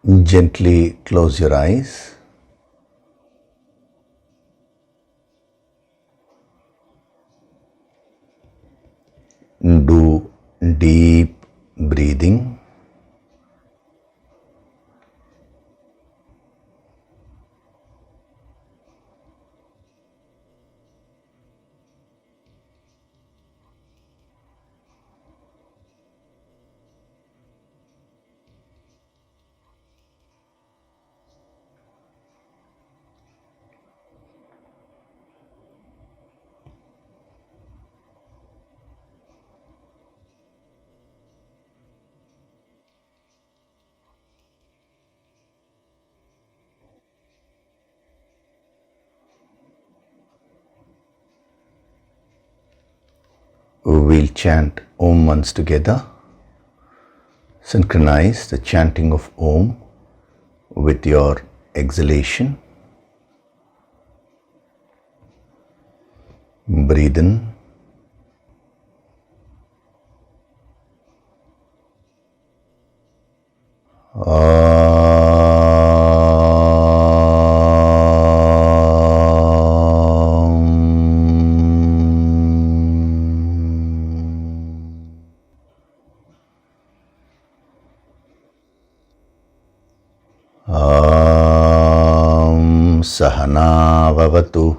Gently close your eyes. Do deep breathing. We'll chant Om once together. Synchronize the chanting of Om with your exhalation. Breathe in. Sahana vavatu,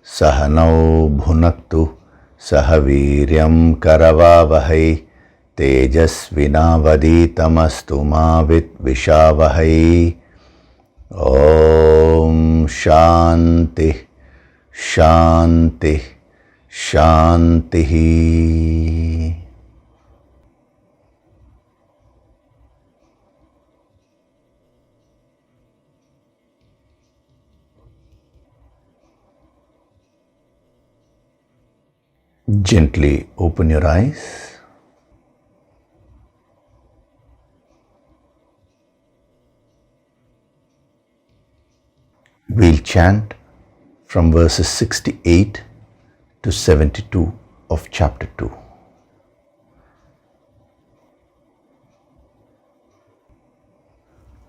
sahanau bhunaktu, sahaviryam karavavahai, tejasvinavaditamastu ma vidvishavahai. Om Shanti, Shanti, Shanti. Gently open your eyes. We'll chant from verses 68 to 72 of chapter 2.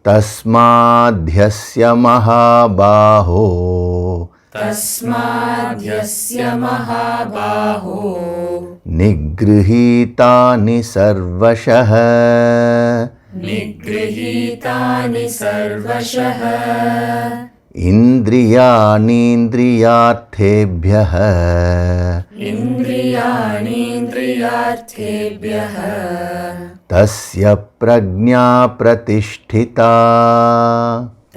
Tasmadhyasya mahabaho, Tasmadhyasya mahabaho, nigrihitani sarvashah, nigrihitani sarvashah, indriyanindriyarthebhyah, indriyanindriyarthebhyah, tasya prajna pratisthita,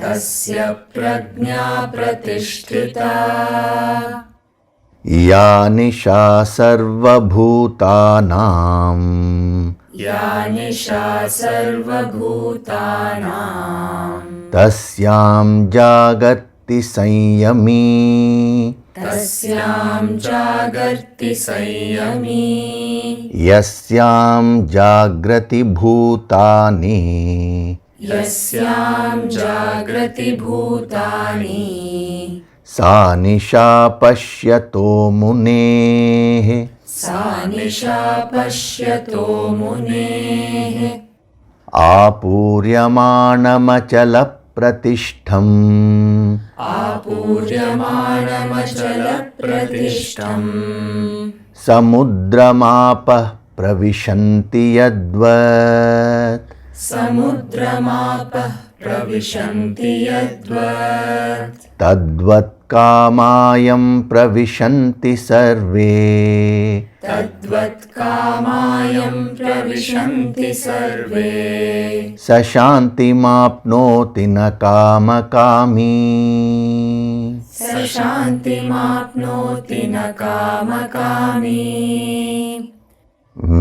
tasya prajna pratisthita, ya nisha sarvabhutanam, ya nisha sarvabhutanam, tasyam jagati sanyami, tasyam jagarti sanyami, yasyam jagrati bhutani, yasyam jagrati bhutani, sa nisha pashyato muneः, sa nisha pashyato muneः, आपूर्यमाणमचल pratishtham, आपूर्यमाणमचल प्रतिष्ठम्, samudramapah pravishanti yadvat, समुद्रमापः प्रविशन्ति यद्वत्, tadvat कामायं प्रविशन्ति सर्वे, तद्वत् कामायं प्रविशन्ति सर्वे, स शान्तिमाप्नोति न कामकामी, स शान्तिमाप्नोति न कामकामी,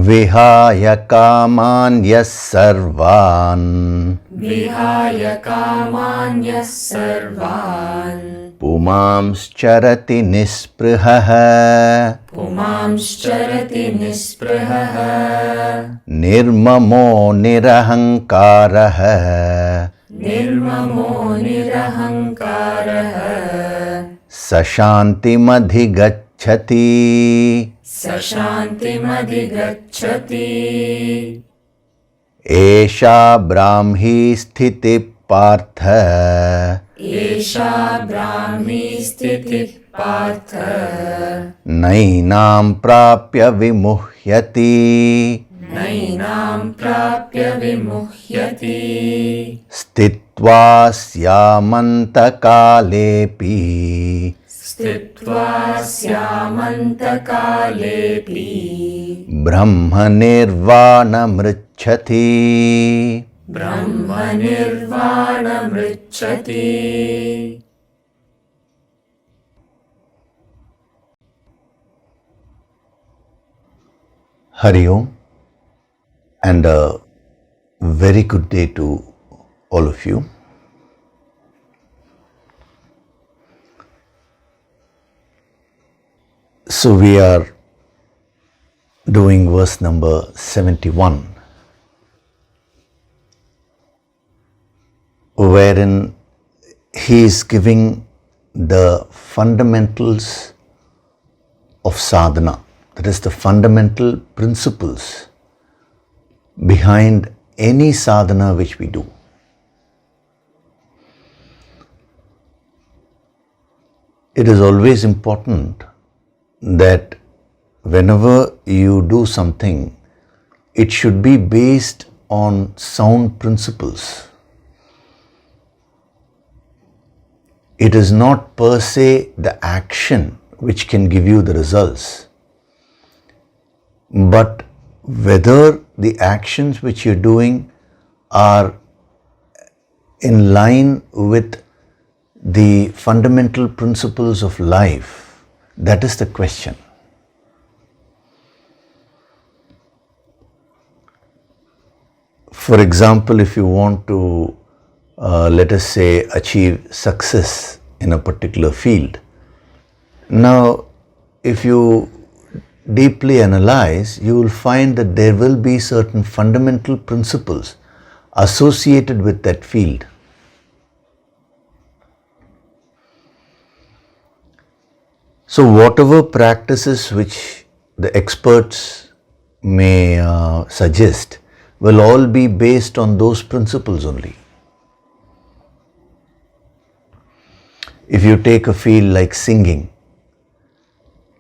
विहाय कामान् यः सर्वान्, विहाय कामान्यः सर्वान्, पुमांश्चरति निःस्पृहः, पुमांश्चरति निःस्पृहः, निर्ममो निरहङ्कारः, निर्ममो निरहङ्कारः, स शान्तिमधिगच्छति, स शान्तिमधिगच्छति, Esha Brahmi Sthiti Partha Esha Brahmi Sthiti Partha Nainam Prapya Vimuhyati Nainam Prapya Vimuhyati Stitva Syamanta Kalepi Stitva Syamantakaalepi Brahma Nirvana Mrichati. Brahma Nirvana Mrichati. Hari Om, and a very good day to all of you. So we are doing verse number 71, wherein he is giving the fundamentals of sadhana, that is the fundamental principles behind any sadhana which we do. It is always important that whenever you do something, it should be based on sound principles. It is not per se the action which can give you the results, but whether the actions which you're doing are in line with the fundamental principles of life. That is the question. For example, if you want to, let us say, achieve success in a particular field, now if you deeply analyze, you will find that there will be certain fundamental principles associated with that field. So whatever practices which the experts may suggest will all be based on those principles only. If you take a field like singing,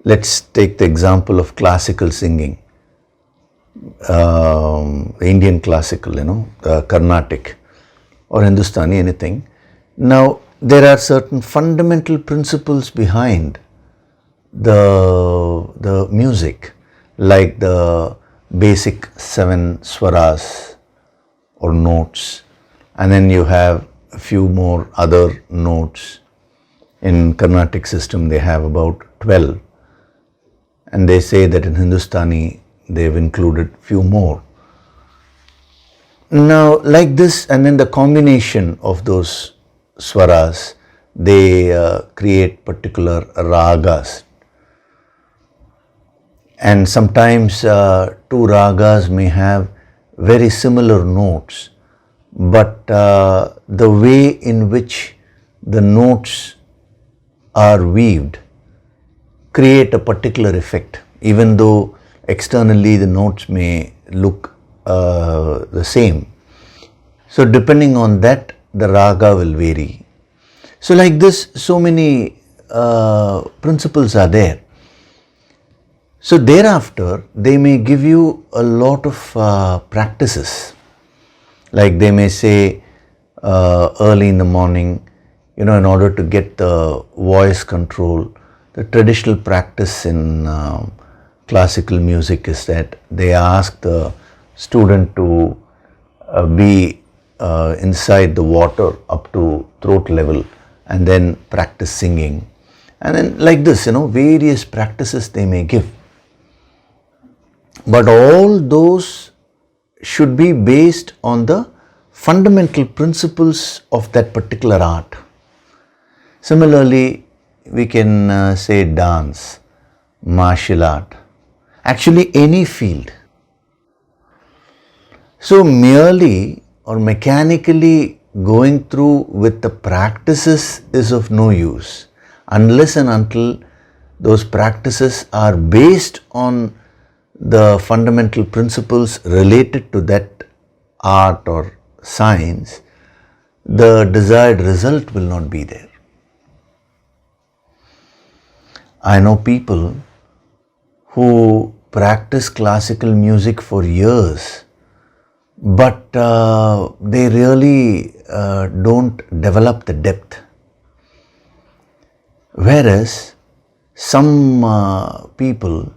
let's take the example of classical singing, Indian classical, Carnatic or Hindustani, anything. Now, there are certain fundamental principles behind the music, like the basic 7 swaras or notes, and then you have a few more other notes. In Carnatic system they have about 12, and they say that in Hindustani they've included few more. Now like this, and then the combination of those swaras, they create particular ragas. And sometimes two ragas may have very similar notes, but the way in which the notes are weaved create a particular effect, even though externally the notes may look the same. So depending on that, the raga will vary. So like this, so many principles are there. So thereafter, they may give you a lot of practices. Like they may say early in the morning, in order to get the voice control, the traditional practice in classical music is that they ask the student to be inside the water up to throat level and then practice singing. And then like this, various practices they may give. But all those should be based on the fundamental principles of that particular art. Similarly, we can say dance, martial art, actually any field. So merely or mechanically going through with the practices is of no use unless and until those practices are based on the fundamental principles related to that art or science, the desired result will not be there. I know people who practice classical music for years, but they really don't develop the depth. Whereas some people,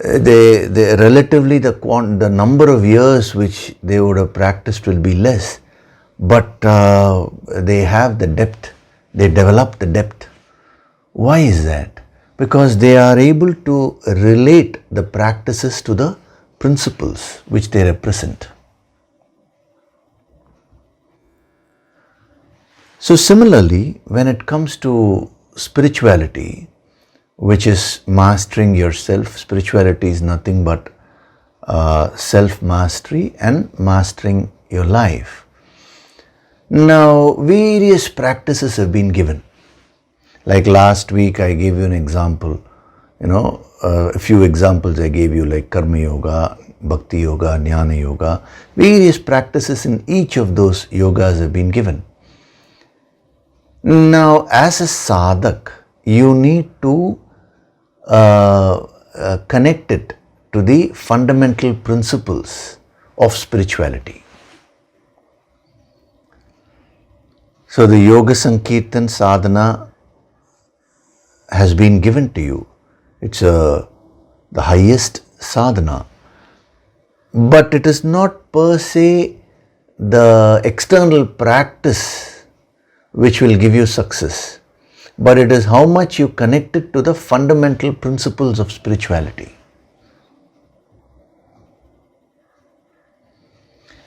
they relatively the number of years which they would have practiced will be less, but they have the depth, they develop the depth. Why is that? Because they are able to relate the practices to the principles which they represent. So similarly, when it comes to spirituality, which is mastering yourself, spirituality is nothing but self-mastery and mastering your life. Now, various practices have been given. Like last week I gave you an example, a few examples I gave you, like Karma Yoga, Bhakti Yoga, Jnana Yoga. Various practices in each of those yogas have been given. Now, as a sadhak, you need to connect it to the fundamental principles of spirituality. So the Yoga Sankirtan Sadhana has been given to you. It's the highest sadhana. But it is not per se the external practice which will give you success, but it is how much you connect it to the fundamental principles of spirituality.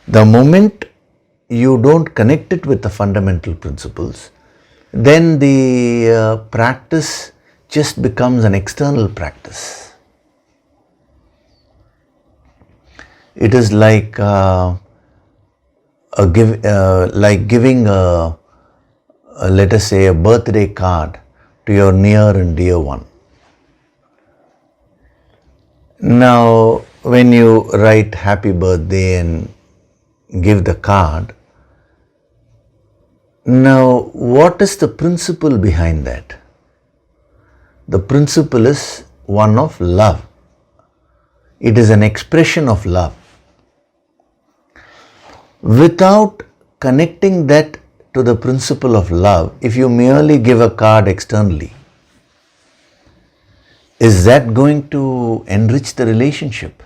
The moment you don't connect it with the fundamental principles, then the practice just becomes an external practice. It is like giving let us say a birthday card to your near and dear one. Now, when you write happy birthday and give the card, now what is the principle behind that? The principle is one of love. It is an expression of love. Without connecting that to the principle of love, if you merely give a card externally, is that going to enrich the relationship?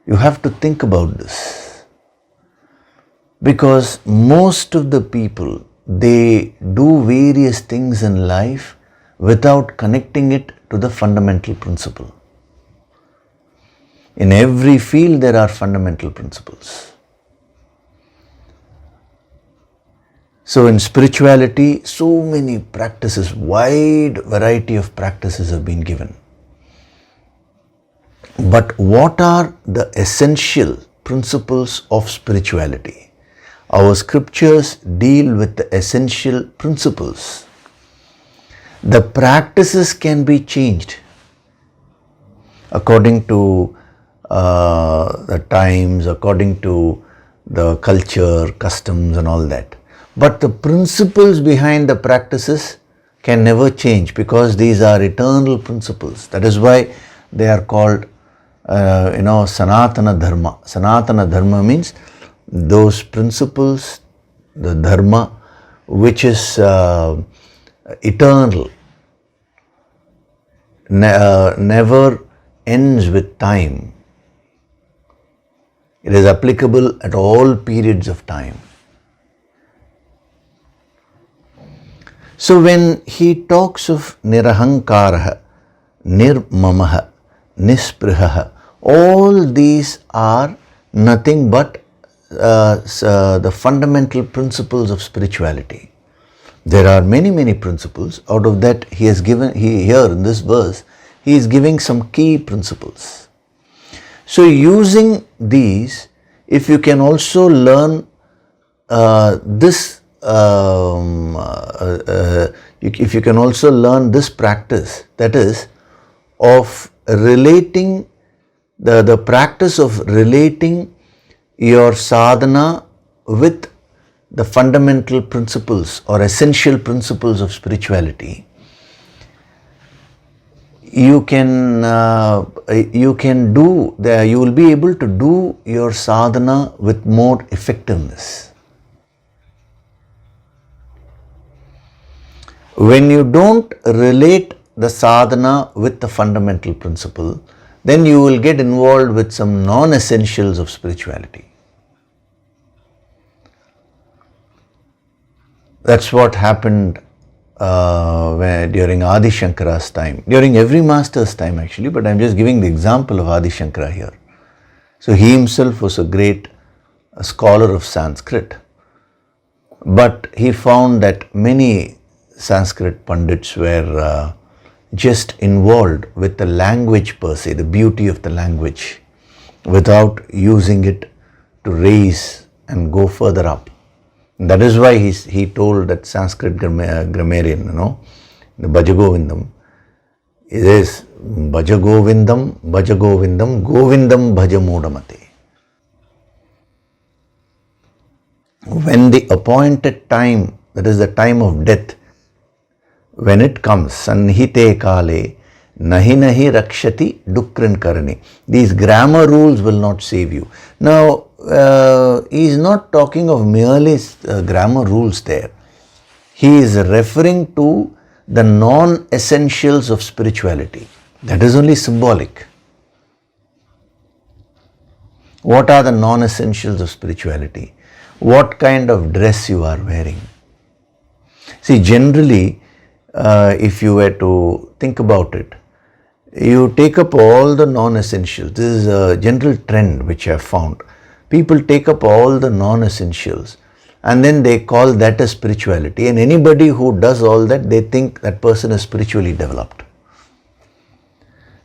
You have to think about this. Because most of the people, they do various things in life without connecting it to the fundamental principle. In every field there are fundamental principles. So in spirituality, so many practices, wide variety of practices have been given. But what are the essential principles of spirituality? Our scriptures deal with the essential principles. The practices can be changed according to the times, according to the culture, customs and all that. But the principles behind the practices can never change because these are eternal principles. That is why they are called, Sanatana Dharma. Sanatana Dharma means those principles, the Dharma, which is eternal, never ends with time. It is applicable at all periods of time. So when he talks of Nirahankaraha, Nirmamaha, Nisprihaha, all these are nothing but the fundamental principles of spirituality. There are many principles. Out of that he has given, here in this verse, he is giving some key principles. So using these, if you can also learn if you can also learn this practice, that is of relating, the practice of relating your sadhana with the fundamental principles or essential principles of spirituality, you will be able to do your sadhana with more effectiveness. When you don't relate the sadhana with the fundamental principle, then you will get involved with some non-essentials of spirituality. That's what happened during Adi Shankara's time, during every master's time actually, but I'm just giving the example of Adi Shankara here. So he himself was a great scholar of Sanskrit, but he found that many Sanskrit Pandits were just involved with the language per se, the beauty of the language, without using it to raise and go further up. And that is why he told that Sanskrit grammarian, the Bhajagovindam, it is Bhajagovindam, Bhajagovindam, Govindam Bhajamudamate. When the appointed time, that is the time of death, when it comes, Sanhite Kale, Nahi Nahi Rakshati Dukran Karani. These grammar rules will not save you. Now, he is not talking of merely grammar rules there. He is referring to the non-essentials of spirituality. That is only symbolic. What are the non-essentials of spirituality? What kind of dress you are wearing? See, generally, if you were to think about it, you take up all the non-essentials. This is a general trend which I have found. People take up all the non-essentials and then they call that as spirituality, and anybody who does all that, they think that person is spiritually developed.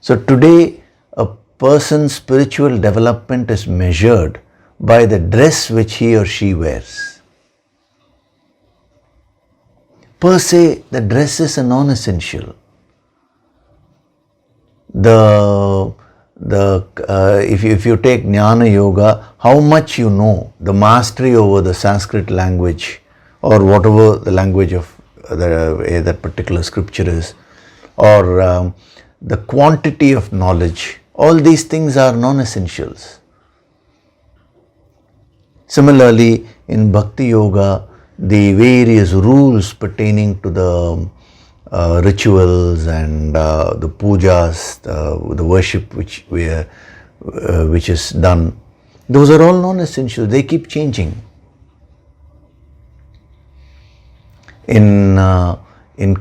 So today, a person's spiritual development is measured by the dress which he or she wears. Per se, the dress is a non-essential. If you take Jnana Yoga, how much you know, the mastery over the Sanskrit language or whatever the language of that particular scripture is, or the quantity of knowledge, all these things are non-essentials. Similarly, in Bhakti Yoga, the various rules pertaining to the rituals and the pujas, the worship which is done, those are all non-essential. They keep changing. In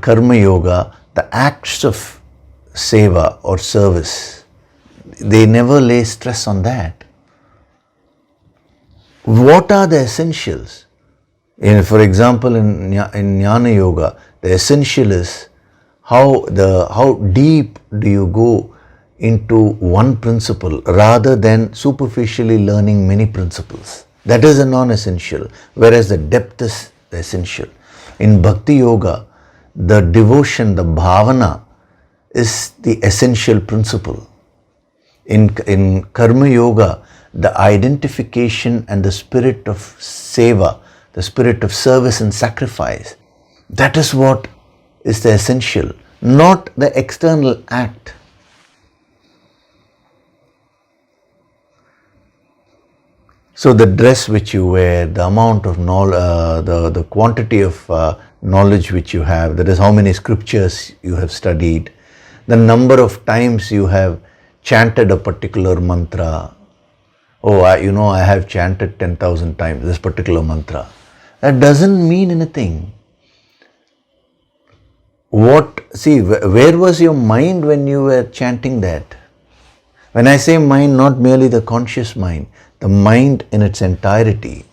Karma Yoga, the acts of seva or service, they never lay stress on that. What are the essentials? For example, in Jnana Yoga, the essential is how deep do you go into one principle rather than superficially learning many principles. That is a non-essential, whereas the depth is the essential. In Bhakti Yoga, the devotion, the bhavana is the essential principle. In Karma Yoga, the identification and the spirit of seva, the spirit of service and sacrifice, that is what is the essential, not the external act. So the dress which you wear, the amount of knowledge, the quantity of knowledge which you have, that is how many scriptures you have studied, the number of times you have chanted a particular mantra. Oh, I have chanted 10,000 times this particular mantra. That doesn't mean anything. Where was your mind when you were chanting that? When I say mind, not merely the conscious mind, the mind in its entirety.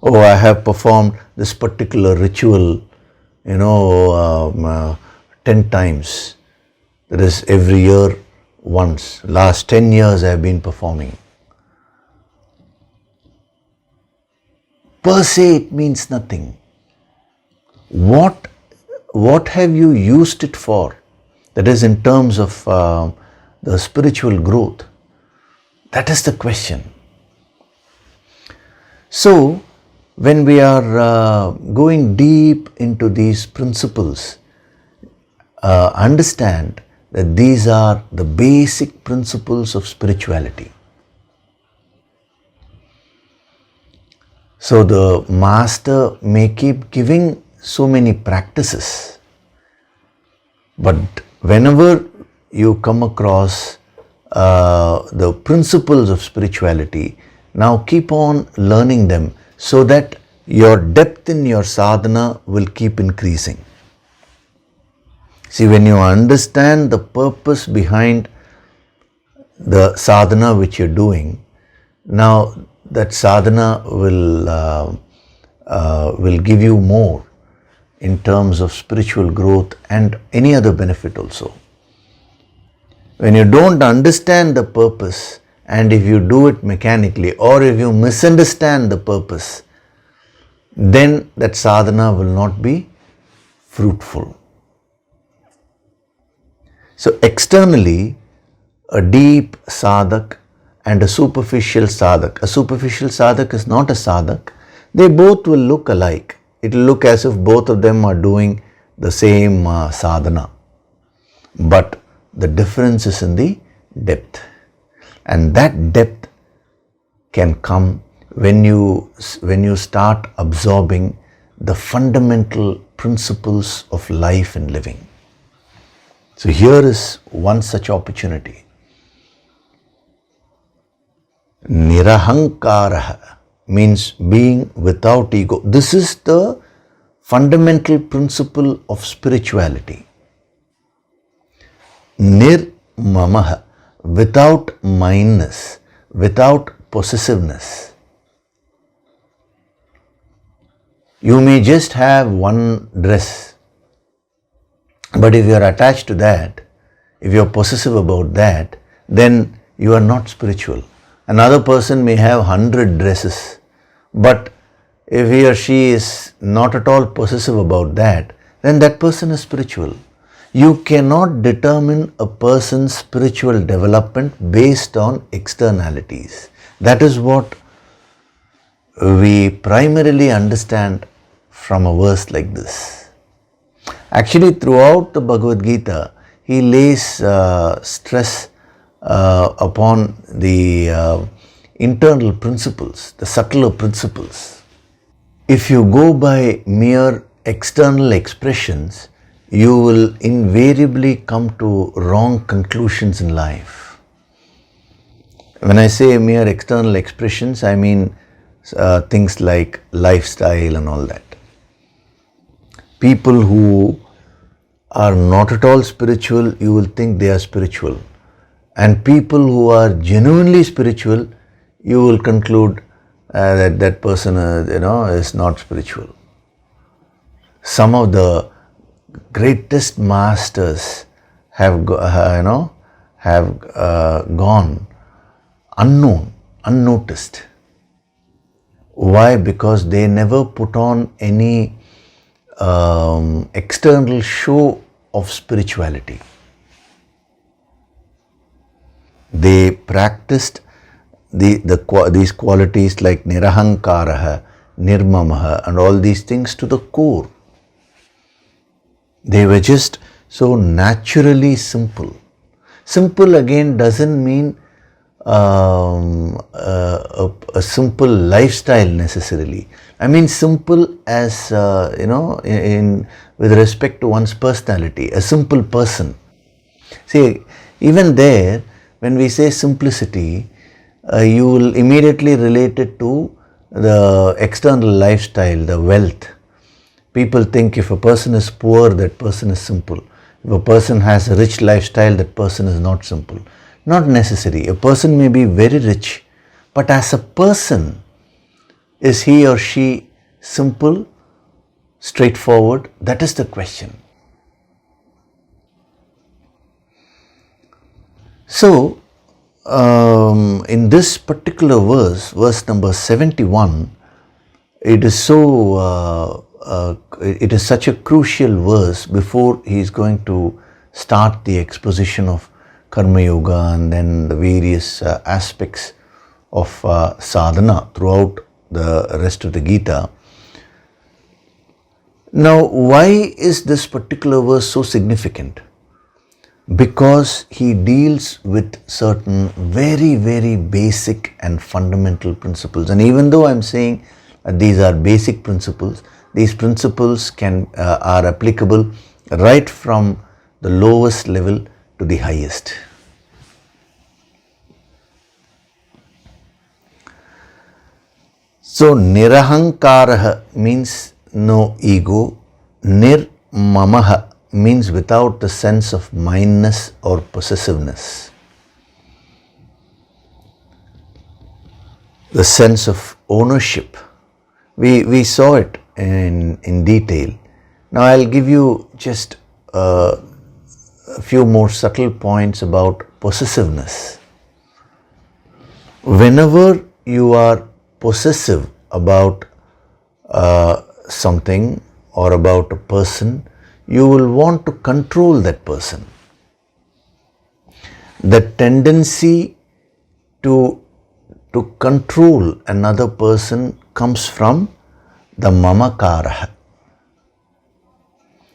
Oh, I have performed this particular ritual, 10 times. That is every year once. Last 10 years I have been performing. Per se, it means nothing. What have you used it for? That is in terms of the spiritual growth? That is the question. So, when we are going deep into these principles, understand that these are the basic principles of spirituality. So the master may keep giving so many practices, but whenever you come across the principles of spirituality, now keep on learning them so that your depth in your sadhana will keep increasing. See, when you understand the purpose behind the sadhana which you're doing, now that sadhana will give you more in terms of spiritual growth and any other benefit also. When you don't understand the purpose, and if you do it mechanically, or if you misunderstand the purpose, then that sadhana will not be fruitful. So externally, a deep sadhak and a superficial sadhak. A superficial sadhak is not a sadhak. They both will look alike. It will look as if both of them are doing the same sadhana. But the difference is in the depth. And that depth can come when you start absorbing the fundamental principles of life and living. So here is one such opportunity. Nirahankaraha means being without ego. This is the fundamental principle of spirituality. Nirmamaha, without mindness, without possessiveness. You may just have one dress, but if you are attached to that, if you are possessive about that, then you are not spiritual. Another person may have 100 dresses, but if he or she is not at all possessive about that, then that person is spiritual. You cannot determine a person's spiritual development based on externalities. That is what we primarily understand from a verse like this. Actually, throughout the Bhagavad Gita, he lays stress upon the internal principles, the subtler principles. If you go by mere external expressions, you will invariably come to wrong conclusions in life. When I say mere external expressions, I mean things like lifestyle and all that. People who are not at all spiritual, you will think they are spiritual. And people who are genuinely spiritual, you will conclude that that person is not spiritual. Some of the greatest masters have gone unknown, unnoticed. Why? Because they never put on any external show of spirituality. They practiced these qualities like nirahankaraha, nirmamaha and all these things to the core. They were just so naturally simple. Simple again doesn't mean a simple lifestyle necessarily. I mean simple as with respect to one's personality, a simple person. See, even there, when we say simplicity, you will immediately relate it to the external lifestyle, the wealth. People think if a person is poor, that person is simple. If a person has a rich lifestyle, that person is not simple. Not necessary. A person may be very rich, but as a person, is he or she simple, straightforward? That is the question. So, in this particular verse, verse number 71, it is such a crucial verse before he is going to start the exposition of Karma Yoga and then the various aspects of sadhana throughout the rest of the Gita. Now, why is this particular verse so significant? Because he deals with certain very, very basic and fundamental principles. And even though I'm saying these are basic principles, these principles are applicable right from the lowest level to the highest. So, nirahankaraha means no ego, nirmamaha means without the sense of mindness or possessiveness. The sense of ownership. We saw it in detail. Now I'll give you just a few more subtle points about possessiveness. Whenever you are possessive about something or about a person, you will want to control that person. The tendency to control another person comes from the mamakara.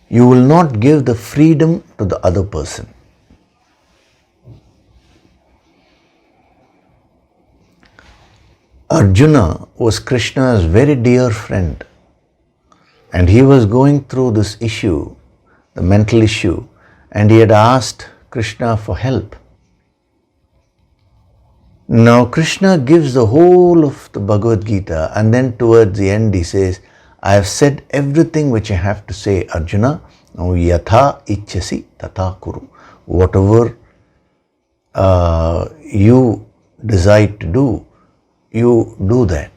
You will not give the freedom to the other person. Arjuna was Krishna's very dear friend, and he was going through this issue, the mental issue, and he had asked Krishna for help. Now Krishna gives the whole of the Bhagavad Gita, and then towards the end he says, I have said everything which I have to say, Arjuna. Now yatha ichchasi tata kuru. Whatever you decide to do, you do that.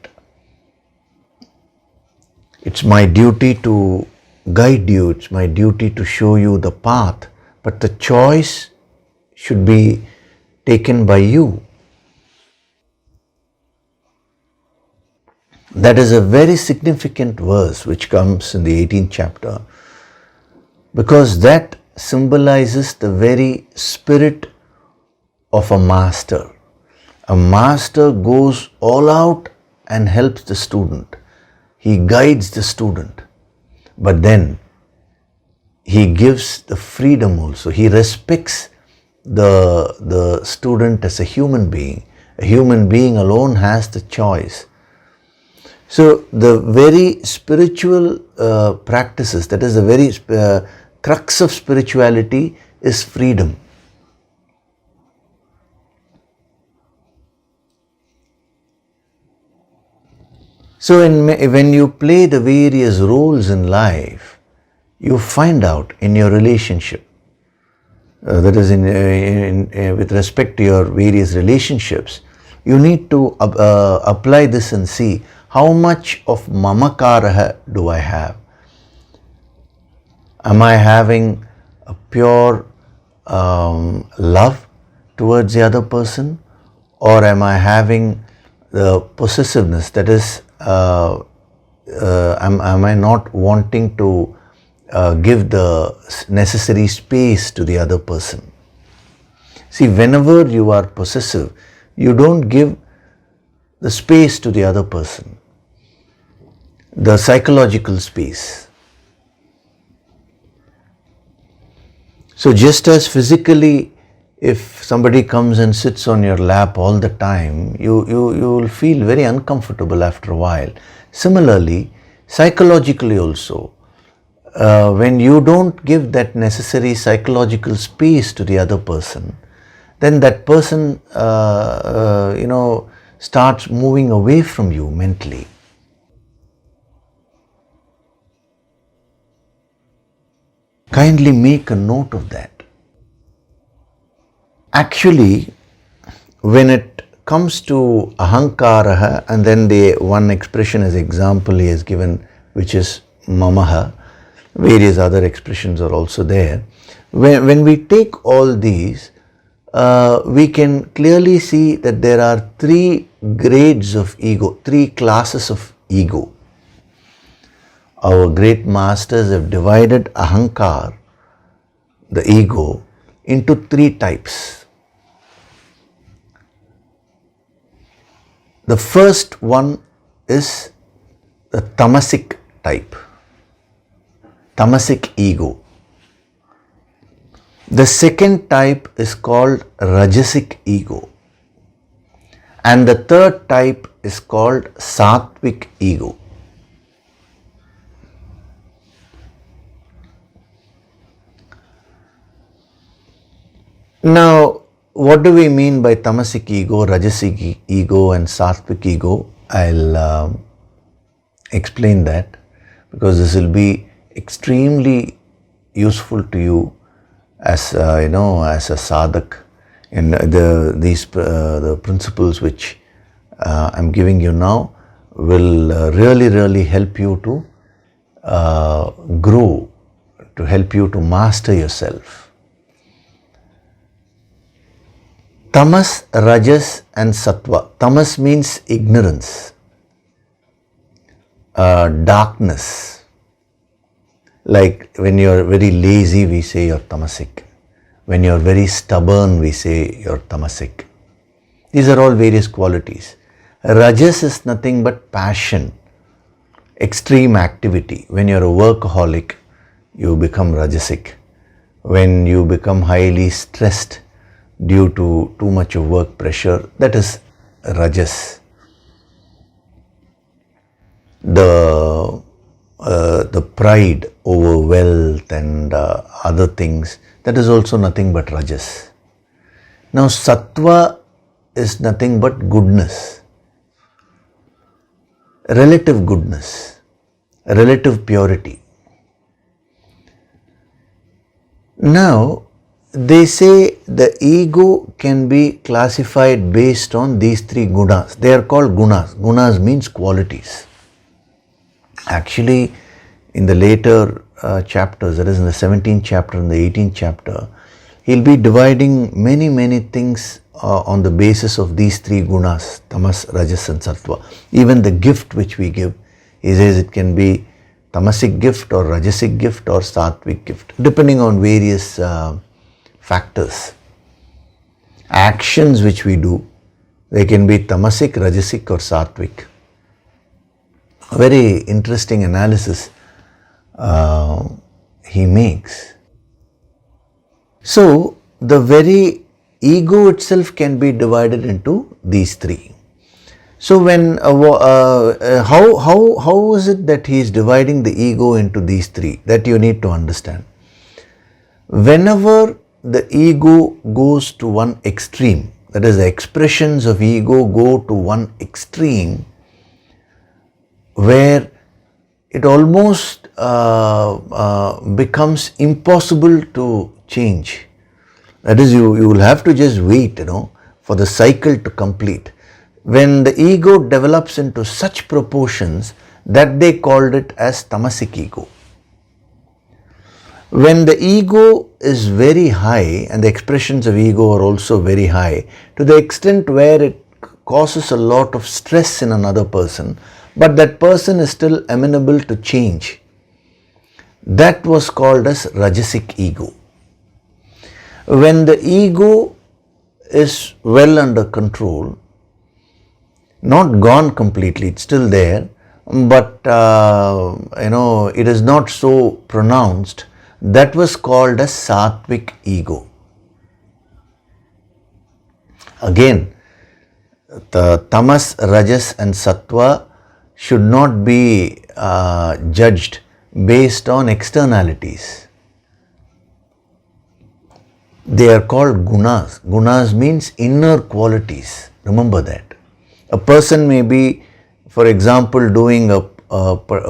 It's my duty to guide you, it's my duty to show you the path, but the choice should be taken by you. That is a very significant verse which comes in the 18th chapter, because that symbolizes the very spirit of a master. A master goes all out and helps the student. He guides the student, but then he gives the freedom also. He respects the student as a human being. A human being alone has the choice. So the very spiritual practices, that is the very crux of spirituality, is freedom. So when you play the various roles in life, you find out in your relationship, that is with respect to your various relationships, you need to apply this and see how much of mamakara do I have. Am I having a pure love towards the other person, or am I having the possessiveness, that is, am I not wanting to give the necessary space to the other person? See, whenever you are possessive, you don't give the space to the other person, the psychological space. So just as physically, if somebody comes and sits on your lap all the time, you will feel very uncomfortable after a while. Similarly, psychologically also, when you don't give that necessary psychological space to the other person, then that person, starts moving away from you mentally. Kindly make a note of that. Actually, when it comes to ahankaraha, and then the one expression as example he has given, which is mamaha, various other expressions are also there. When we take all these, we can clearly see that there are three grades of ego, three classes of ego. Our great masters have divided ahankar, the ego, into three types. The first one is the tamasic type, tamasic ego. The second type is called rajasic ego. And the third type is called sattvic ego. Now, what do we mean by tamasic ego, rajasic ego and sattvic ego? I'll explain that, because this will be extremely useful to you as as a sadhak. In the principles which I'm giving you now will really help you to grow, to help you to master yourself. Tamas, Rajas and Sattva. Tamas means ignorance, darkness. Like when you're very lazy, we say you're tamasic. When you're very stubborn, we say you're tamasic. These are all various qualities. Rajas is nothing but passion, extreme activity. When you're a workaholic, you become rajasic. When you become highly stressed due to too much of work pressure, that is rajas. The pride over wealth and other things, that is also nothing but rajas. Now sattva is nothing but goodness, relative goodness, relative purity. Now they say the ego can be classified based on these three gunas. They are called gunas. Gunas means qualities. Actually, in the later chapters, that is in the 17th chapter and the 18th chapter, he'll be dividing many things on the basis of these three gunas, tamas, rajas and sattva. Even the gift which we give, he says it can be tamasic gift or rajasic gift or sattvic gift, depending on various factors. Actions which we do, they can be tamasic, rajasic or sattvic. A very interesting analysis he makes. So the very ego itself can be divided into these three. So when how is it that he is dividing the ego into these three? That you need to understand. Whenever the ego goes to one extreme, that is, the expressions of ego go to one extreme, where it almost becomes impossible to change. That is, you will have to just wait, for the cycle to complete. When the ego develops into such proportions that they called it as tamasic ego. When the ego is very high, and the expressions of ego are also very high, to the extent where it causes a lot of stress in another person, but that person is still amenable to change, that was called as rajasic ego. When the ego is well under control, not gone completely, it's still there, but it is not so pronounced, that was called as sattvic ego. Again, the tamas, rajas and sattva should not be judged based on externalities. They are called gunas. Gunas means inner qualities. Remember that. A person may be, for example, doing a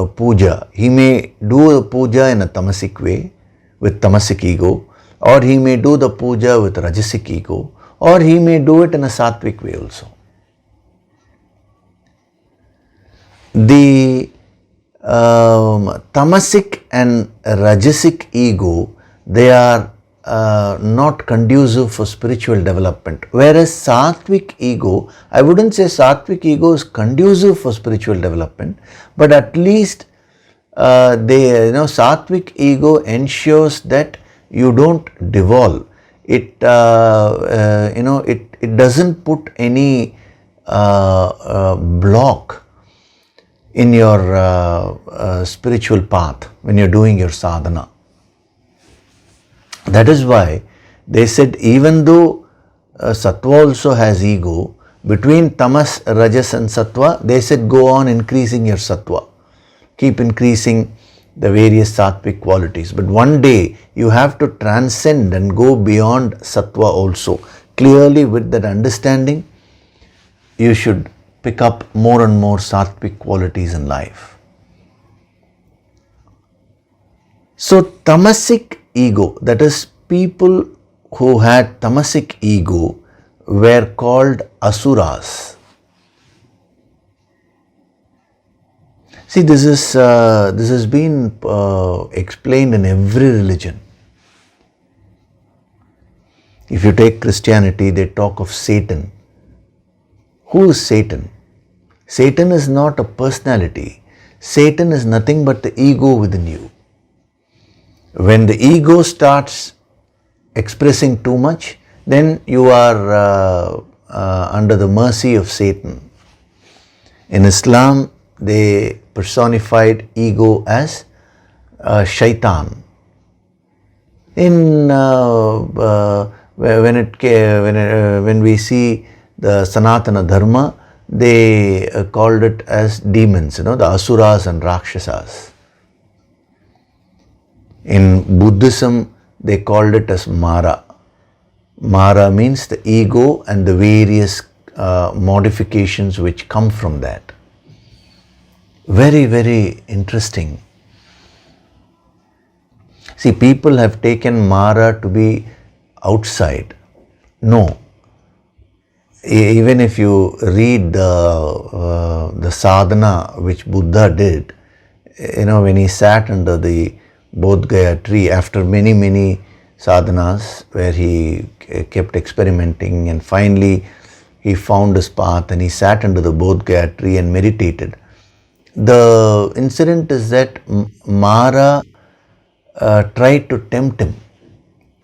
puja. He may do a puja in a tamasic way with tamasic ego, or he may do the puja with rajasic ego, or he may do it in a sattvic way also. The tamasic and rajasic ego, they are not conducive for spiritual development. Whereas sattvic ego, I wouldn't say sattvic ego is conducive for spiritual development, but at least sattvic ego ensures that you don't devolve. It doesn't put any block in your spiritual path when you're doing your sadhana. That is why they said, even though sattva also has ego, between tamas, rajas and sattva, they said go on increasing your sattva. Keep increasing the various sattvic qualities. But one day you have to transcend and go beyond sattva also. Clearly with that understanding, you should pick up more and more sattvic qualities in life. So tamasic ego, that is, people who had tamasic ego were called asuras. See, this has been explained in every religion. If you take Christianity, they talk of Satan. Who is Satan? Satan is not a personality. Satan is nothing but the ego within you. When the ego starts expressing too much, then you are under the mercy of Satan. In Islam, they personified ego as shaitan. In when we see the Sanatana Dharma, they called it as demons, the asuras and rakshasas. In Buddhism, they called it as Mara. Mara means the ego and the various modifications which come from that. Very, very interesting. See, people have taken Mara to be outside. No. Even if you read the sadhana which Buddha did, when he sat under the Bodh Gaya tree after many, many sadhanas where he kept experimenting, and finally he found his path and he sat under the Bodh Gaya tree and meditated. The incident is that Mara tried to tempt him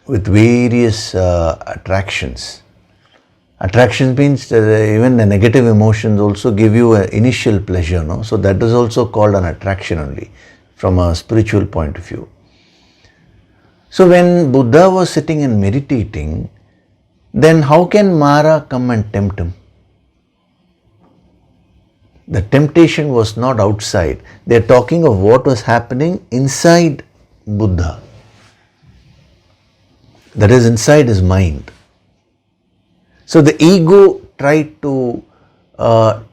with various attractions. Attractions means even the negative emotions also give you an initial pleasure, no? So that is also called an attraction only from a spiritual point of view. So when Buddha was sitting and meditating, then how can Mara come and tempt him? The temptation was not outside. They are talking of what was happening inside Buddha. That is inside his mind. So the ego tried to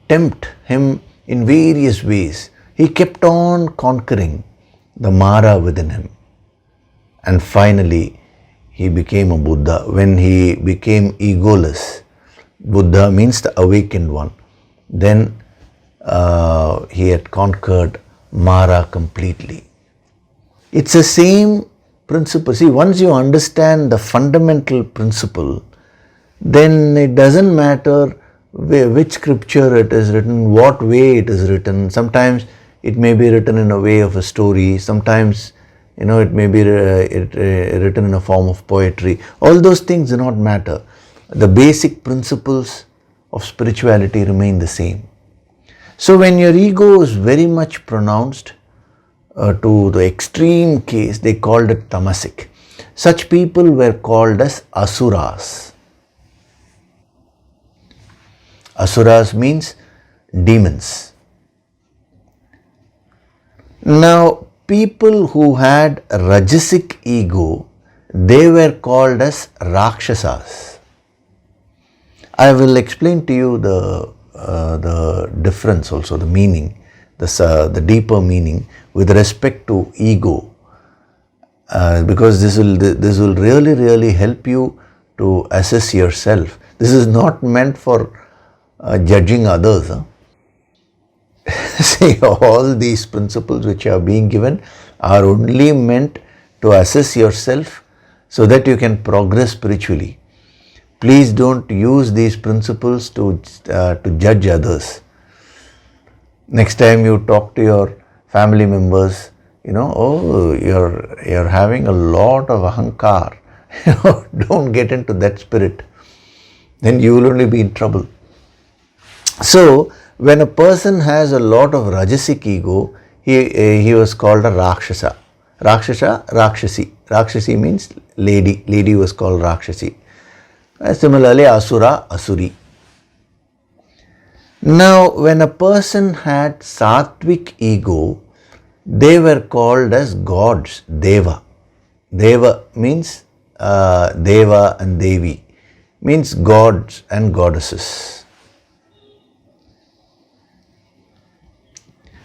tempt him in various ways. He kept on conquering the Mara within him. And finally, he became a Buddha. When he became egoless, Buddha means the awakened one, then he had conquered Mara completely. It's the same principle. See, once you understand the fundamental principle, then it doesn't matter which scripture it is written, what way it is written. Sometimes it may be written in a way of a story, sometimes it may be written in a form of poetry. All those things do not matter. The basic principles of spirituality remain the same. So when your ego is very much pronounced to the extreme case, they called it tamasic. Such people were called as asuras. Asuras means demons. Now, people who had rajasic ego, they were called as rakshasas. I will explain to you the difference also, the meaning, the deeper meaning with respect to ego, because this will really help you to assess yourself. This is not meant for judging others. See, all these principles which are being given are only meant to assess yourself so that you can progress spiritually. Please don't use these principles to judge others. Next time you talk to your family members, you're having a lot of ahankar. Don't get into that spirit. Then you will only be in trouble. So, when a person has a lot of rajasic ego, he was called a Rakshasa. Rakshasi. Rakshasi means lady. Lady was called Rakshasi. Similarly, Asura, Asuri. Now, when a person had sattvic ego, they were called as gods, Deva. Deva means Deva and Devi, means gods and goddesses.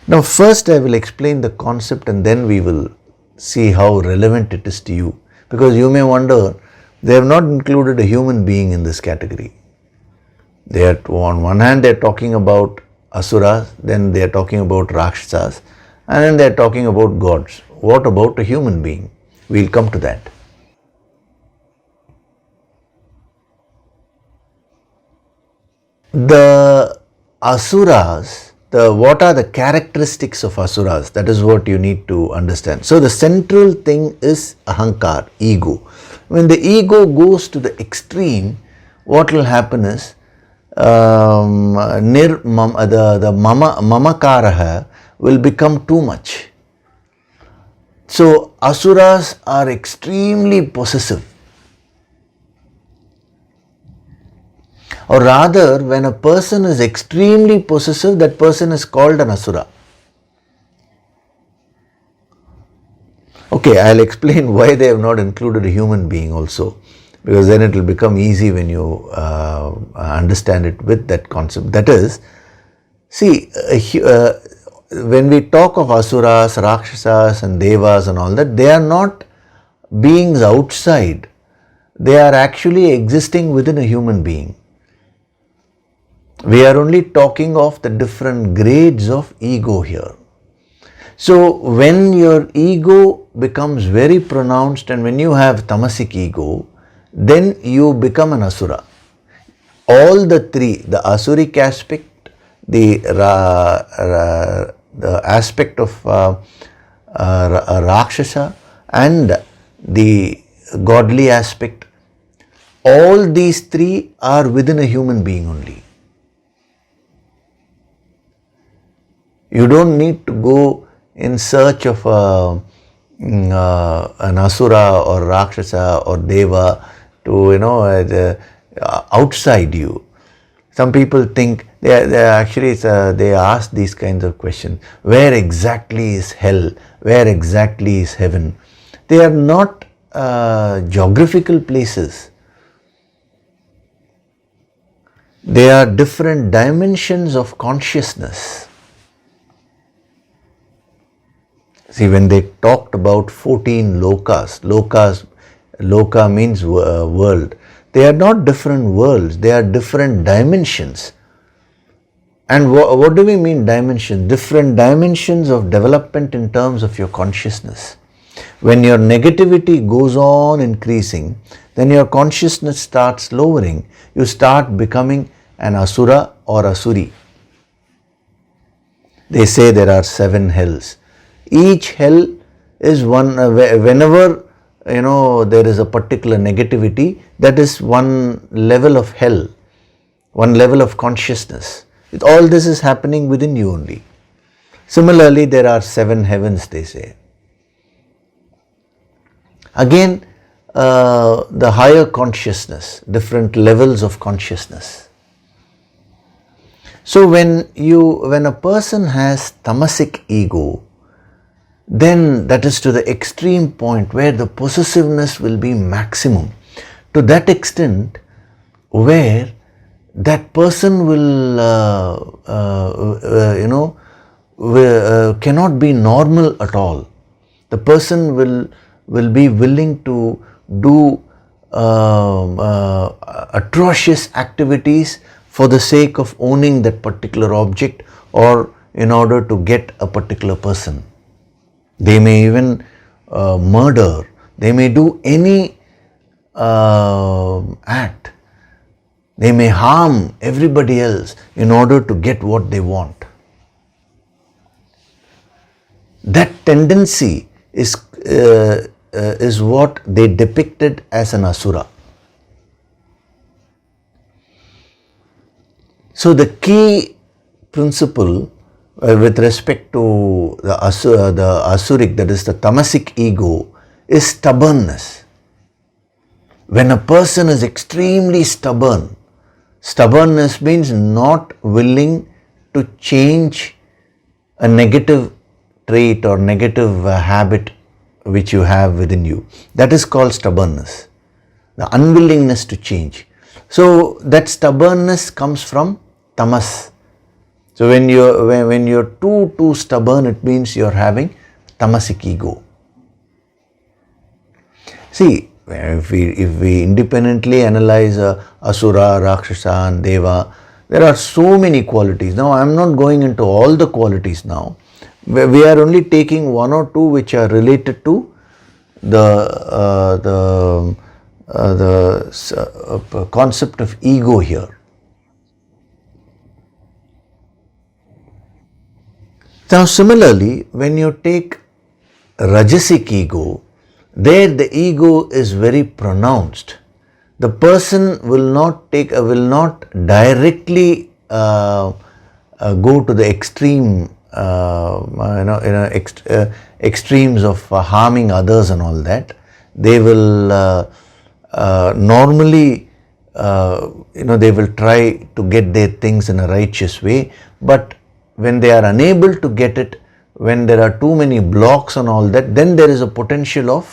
Now, first I will explain the concept and then we will see how relevant it is to you. Because you may wonder, they have not included a human being in this category. They are, on one hand, they are talking about asuras, then they are talking about rakshasas, and then they are talking about gods. What about a human being? We will come to that. The asuras, what are the characteristics of asuras? That is what you need to understand. So the central thing is ahankar, ego. When the ego goes to the extreme, what will happen is the mamakaraha will become too much. So asuras are extremely possessive. Or rather, when a person is extremely possessive, that person is called an asura. Okay, I'll explain why they have not included a human being also, because then it will become easy when you understand it with that concept. That is, see, when we talk of asuras, rakshasas and devas and all that, they are not beings outside. They are actually existing within a human being. We are only talking of the different grades of ego here. So when your ego becomes very pronounced and when you have tamasic ego, then you become an asura. All the three, the asuric aspect, the aspect of a rakshasa and the godly aspect, all these three are within a human being only. You don't need to go in search of an asura or rakshasa or deva to outside you. Some people think they ask these kinds of questions. Where exactly is hell? Where exactly is heaven? They are not geographical places. They are different dimensions of consciousness. See, when they talked about 14 lokas, loka means world. They are not different worlds, they are different dimensions. And what do we mean dimensions? Different dimensions of development in terms of your consciousness. When your negativity goes on increasing, then your consciousness starts lowering. You start becoming an asura or asuri. They say there are 7 hells. Each hell is one, whenever there is a particular negativity, that is one level of hell, one level of consciousness. All this is happening within you only. Similarly, there are 7 heavens, they say. Again, the higher consciousness, different levels of consciousness. So when a person has tamasic ego, then that is to the extreme point where the possessiveness will be maximum. To that extent where that person will, cannot be normal at all. The person will be willing to do atrocious activities for the sake of owning that particular object or in order to get a particular person. They may even murder, they may do any act, they may harm everybody else in order to get what they want. That tendency is what they depicted as an asura. So the key principle with respect to the asuric, that is the tamasic ego, is stubbornness. When a person is extremely stubborn, stubbornness means not willing to change a negative trait or negative habit which you have within you. That is called stubbornness, the unwillingness to change. So that stubbornness comes from tamas. So when you're too stubborn, it means you're having tamasic ego. See, if we independently analyze asura, rakshasa and deva, there are so many qualities. Now I am not going into all the qualities now. We are only taking one or two which are related to the concept of ego here. Now similarly, when you take rajasic ego, there the ego is very pronounced. The person will not directly go to the extreme, extremes of harming others and all that. They will normally, they will try to get their things in a righteous way, but when they are unable to get it, when there are too many blocks and all that, then there is a potential of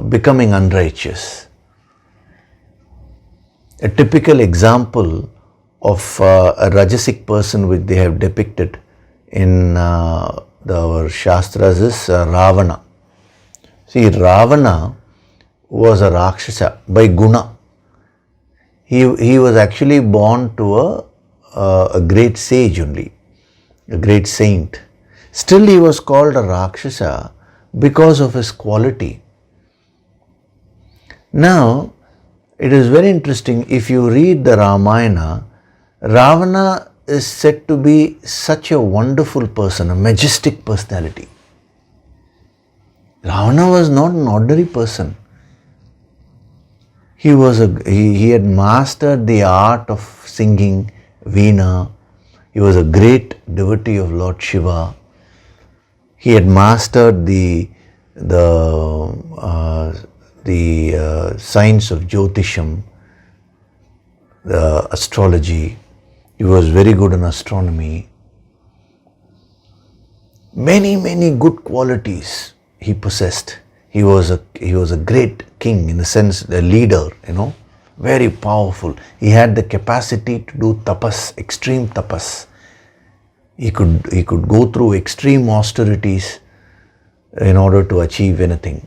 becoming unrighteous. A typical example of a rajasic person which they have depicted in our Shastras is Ravana. See, Ravana was a Rakshasa by guna. He was actually born to a great sage only, a great saint. Still he was called a Rakshasa because of his quality. Now, it is very interesting, if you read the Ramayana, Ravana is said to be such a wonderful person, a majestic personality. Ravana was not an ordinary person. He had mastered the art of singing Veena. He was a great devotee of Lord Shiva. He had mastered the science of Jyotisham, the astrology. He was very good in astronomy. Many good qualities he possessed. He was a great king, in a sense, a leader, very powerful. He had the capacity to do tapas, extreme tapas. He could go through extreme austerities in order to achieve anything.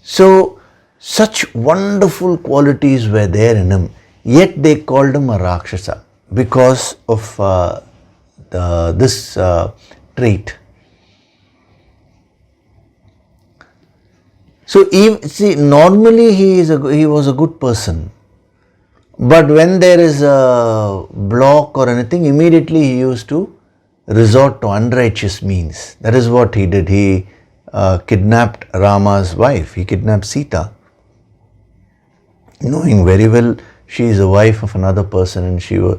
So, such wonderful qualities were there in him, yet they called him a Rakshasa because of this trait. So, normally he was a good person, but when there is a block or anything, immediately he used to resort to unrighteous means. That is what he did. He kidnapped Rama's wife. He kidnapped Sita, knowing very well she is the wife of another person, and she was,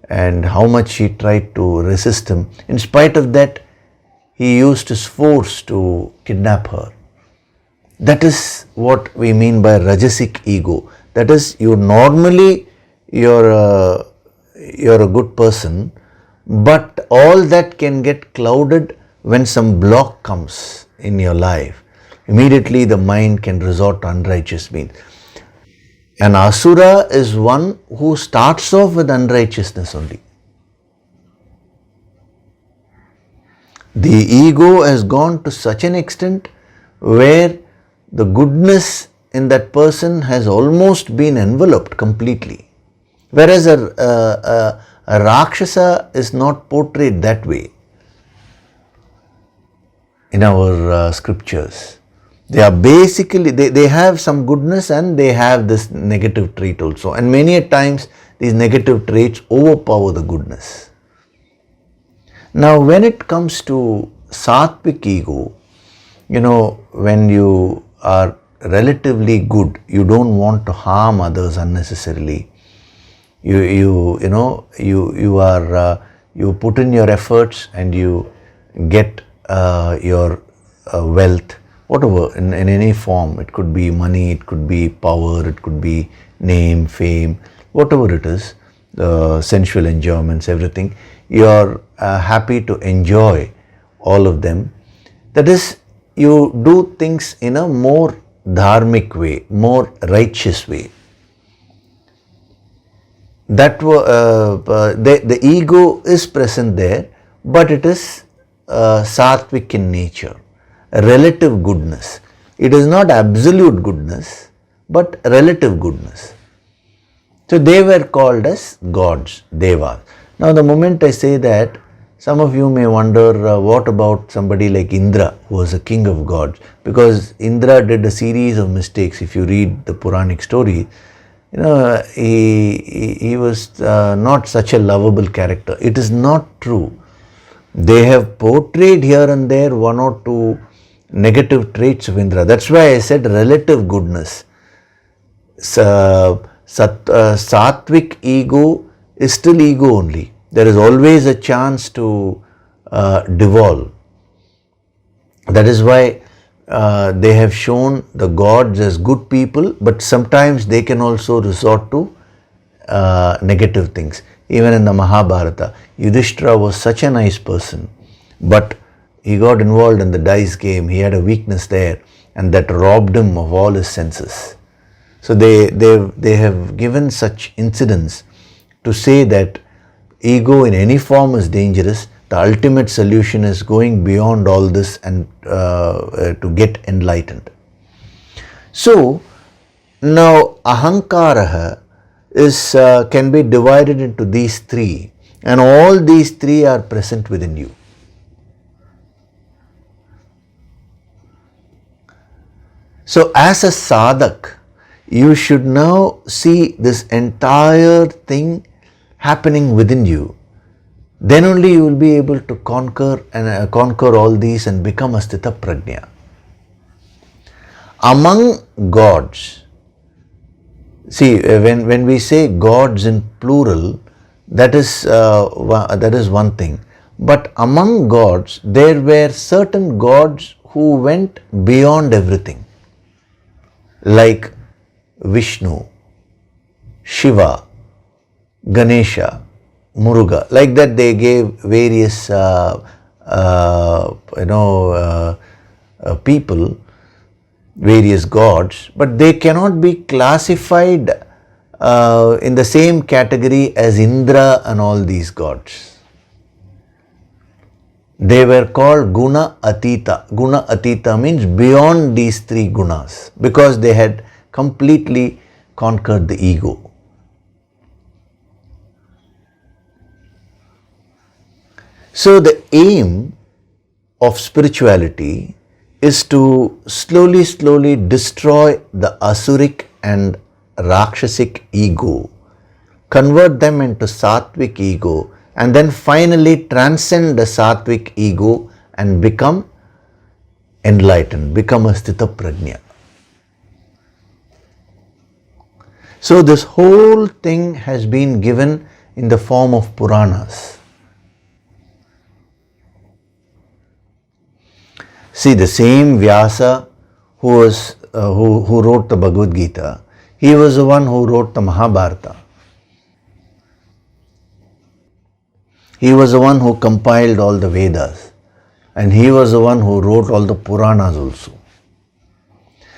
and how much she tried to resist him. In spite of that, he used his force to kidnap her. That is what we mean by rajasic ego. That is, you're a good person, but all that can get clouded when some block comes in your life. Immediately the mind can resort to unrighteous means. An asura is one who starts off with unrighteousness only. The ego has gone to such an extent where the goodness in that person has almost been enveloped completely. Whereas a Rakshasa is not portrayed that way in our scriptures. They are basically, they have some goodness and they have this negative trait also. And many a times these negative traits overpower the goodness. Now, when it comes to sattvic ego, when you are relatively good, you don't want to harm others unnecessarily, You put in your efforts and you get your wealth, whatever, in any form. It could be money, it could be power, it could be name, fame, whatever it is, sensual enjoyments, everything. You're happy to enjoy all of them. That is, you do things in a more dharmic way, more righteous way. That the ego is present there, but it is sattvic in nature, relative goodness. It is not absolute goodness, but relative goodness. So they were called as gods, devas. Now the moment I say that, some of you may wonder, what about somebody like Indra, who was a king of gods? Because Indra did a series of mistakes. If you read the Puranic story, he was not such a lovable character. It is not true. They have portrayed here and there one or two negative traits of Indra. That's why I said relative goodness. Sattvic ego is still ego only. There is always a chance to devolve. That is why they have shown the gods as good people, but sometimes they can also resort to negative things. Even in the Mahabharata, Yogishri was such a nice person, but he got involved in the dice game. He had a weakness there, and that robbed him of all his senses. So they have given such incidents to say that ego in any form is dangerous. The ultimate solution is going beyond all this and to get enlightened. So now ahankaraha can be divided into these three, and all these three are present within you. So as a sadhak, you should now see this entire thing happening within you. Then only you will be able to conquer all these and become a sthita prajna. Among gods, see, when we say gods in plural, that is one thing. But among gods, there were certain gods who went beyond everything, like Vishnu, Shiva, Ganesha, Muruga. Like that, they gave various people, various gods, but they cannot be classified in the same category as Indra and all these gods. They were called Guna Atita. Guna Atita means beyond these three gunas, because they had completely conquered the ego. So the aim of spirituality is to slowly destroy the asuric and rakshasic ego, convert them into sattvic ego, and then finally transcend the sattvic ego and become enlightened, become a sthita prajna. So this whole thing has been given in the form of Puranas. See, the same Vyasa who wrote the Bhagavad Gita, he was the one who wrote the Mahabharata. He was the one who compiled all the Vedas, and he was the one who wrote all the Puranas also.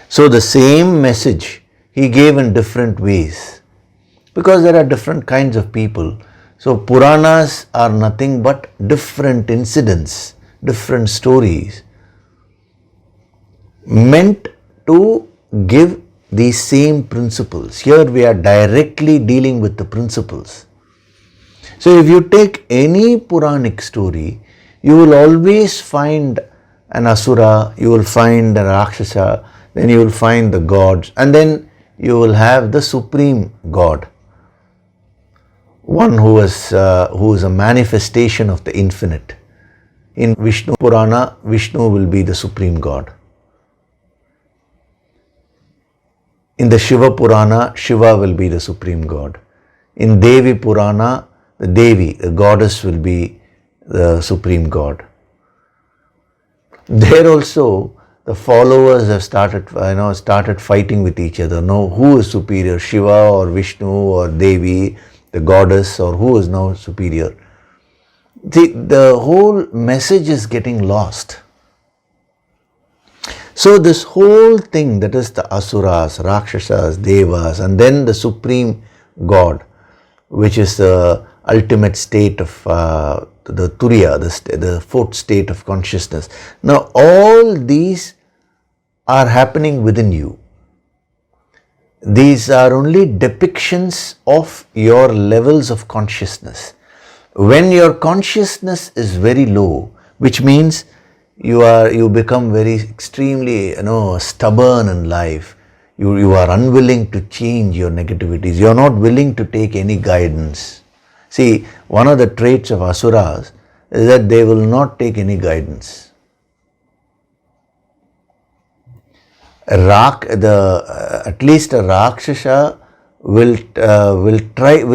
So the same message he gave in different ways, because there are different kinds of people. So Puranas are nothing but different incidents, different stories, meant to give these same principles. Here we are directly dealing with the principles. So if you take any Puranic story, you will always find an asura, you will find a rakshasa, then you will find the gods, and then you will have the supreme God, one who is a manifestation of the infinite. In Vishnu Purana, Vishnu will be the supreme God. In the Shiva Purana, Shiva will be the supreme God. In Devi Purana, the Devi, the goddess, will be the supreme god. There also, the followers have started fighting with each other. No, who is superior, Shiva or Vishnu or Devi, the goddess, or who is now superior? The whole message is getting lost. So this whole thing, that is the asuras, rakshasas, devas, and then the supreme god, which is the ultimate state of the turiya, the fourth state of consciousness. Now all these are happening within you. These are only depictions of your levels of consciousness. When your consciousness is very low, which means you become very extremely stubborn in life. You are unwilling to change your negativities. You are not willing to take any guidance. See, one of the traits of asuras is that they will not take any guidance. At least a rakshasa will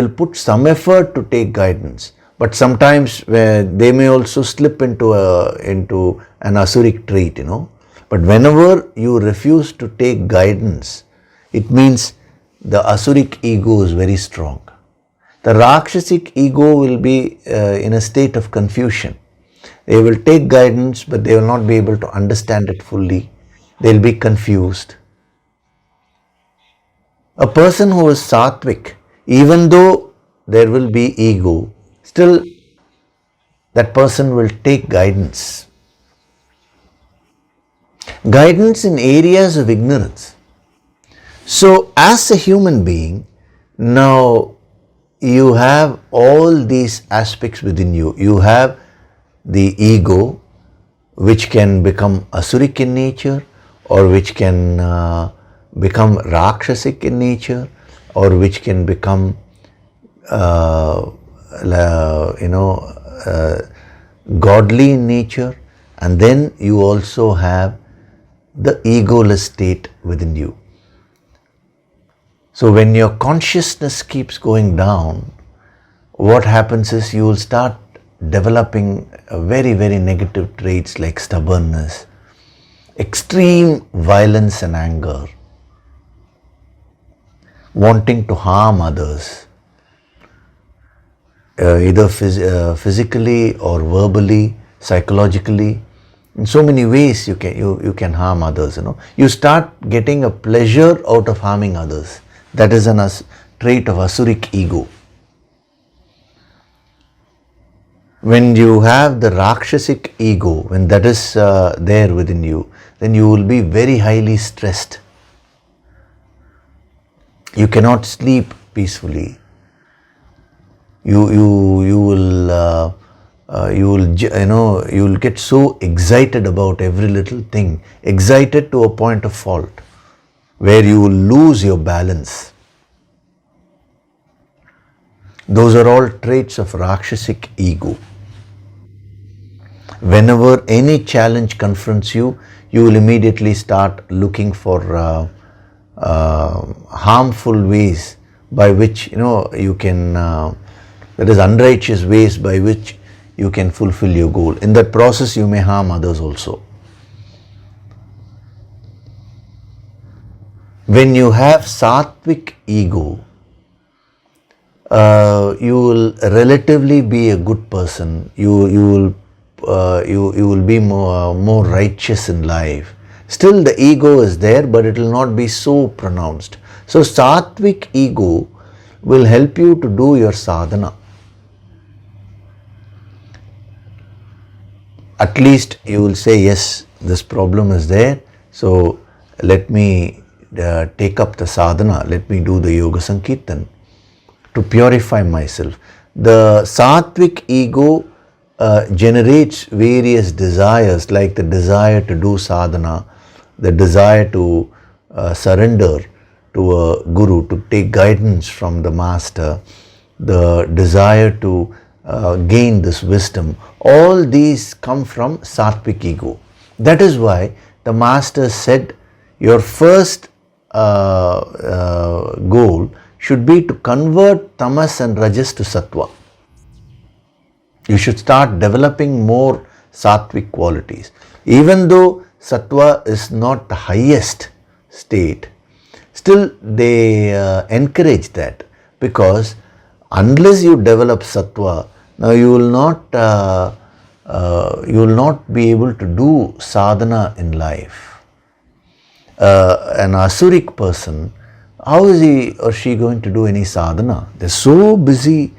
put some effort to take guidance. But sometimes they may also slip into an asuric trait, But whenever you refuse to take guidance, it means the asuric ego is very strong. The rakshasic ego will be in a state of confusion. They will take guidance, but they will not be able to understand it fully. They will be confused. A person who is sattvic, even though there will be ego, still that person will take guidance. Guidance in areas of ignorance. So as a human being, now you have all these aspects within you. You have the ego, which can become asuric in nature, or which can become rakshasic in nature, or which can become godly in nature. And then you also have the egoless state within you. So when your consciousness keeps going down, what happens is you will start developing very, very negative traits like stubbornness, extreme violence and anger, wanting to harm others, either physically or verbally, psychologically. In so many ways you can harm others. You start getting a pleasure out of harming others. That is a trait of asuric ego. When you have the rakshasic ego, when that is there within you, then you will be very highly stressed. You cannot sleep peacefully. You will get so excited about every little thing, excited to a point of fault, where you will lose your balance. Those are all traits of rakshasic ego. Whenever any challenge confronts you, you will immediately start looking for harmful ways by which you can, that is unrighteous ways by which you can fulfill your goal. In that process, you may harm others also. When you have sattvic ego, you will relatively be a good person. You will be more righteous in life. Still the ego is there, but it will not be so pronounced. So sattvic ego will help you to do your sadhana. At least you will say, yes, this problem is there, so let me take up the sadhana, let me do the yoga sankirtan to purify myself. The sattvic ego generates various desires, like the desire to do sadhana, the desire to surrender to a guru, to take guidance from the master, the desire to gain this wisdom. All these come from sattvic ego. That is why the master said your first goal should be to convert tamas and rajas to sattva. You should start developing more sattvic qualities. Even though sattva is not the highest state, still they encourage that, because unless you develop sattva, now you will not be able to do sadhana in life. An asuric person, how is he or she going to do any sadhana? They're so busy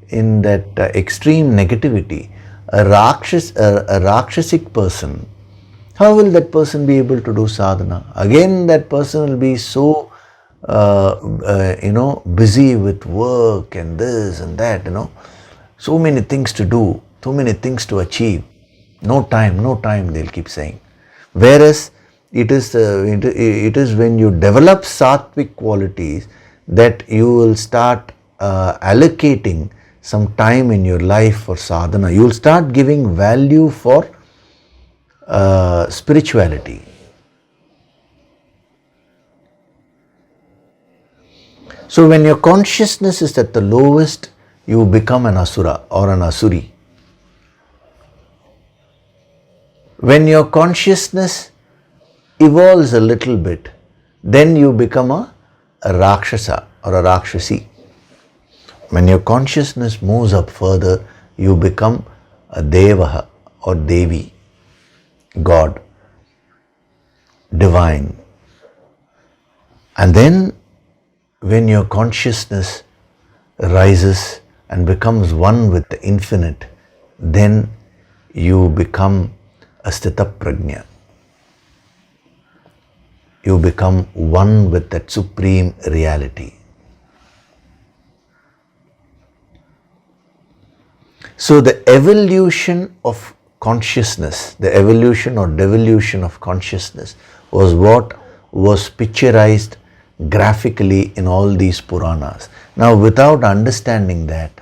in that extreme negativity. A rakshasic person, how will that person be able to do sadhana? Again, that person will be so busy with work and this and that, so many things to do, so many things to achieve. No time, they'll keep saying. Whereas it is when you develop sattvic qualities that you will start allocating some time in your life for sadhana. You will start giving value for spirituality. So when your consciousness is at the lowest, you become an asura or an asuri. When your consciousness evolves a little bit, then you become a rakshasa or a rakshasi. When your consciousness moves up further, you become a devaha or devi, God, divine. And then when your consciousness rises and becomes one with the infinite, then you become a sthita prajna. You become one with that supreme reality. So the evolution of consciousness, the evolution or devolution of consciousness was what was picturized graphically in all these Puranas. Now, without understanding that,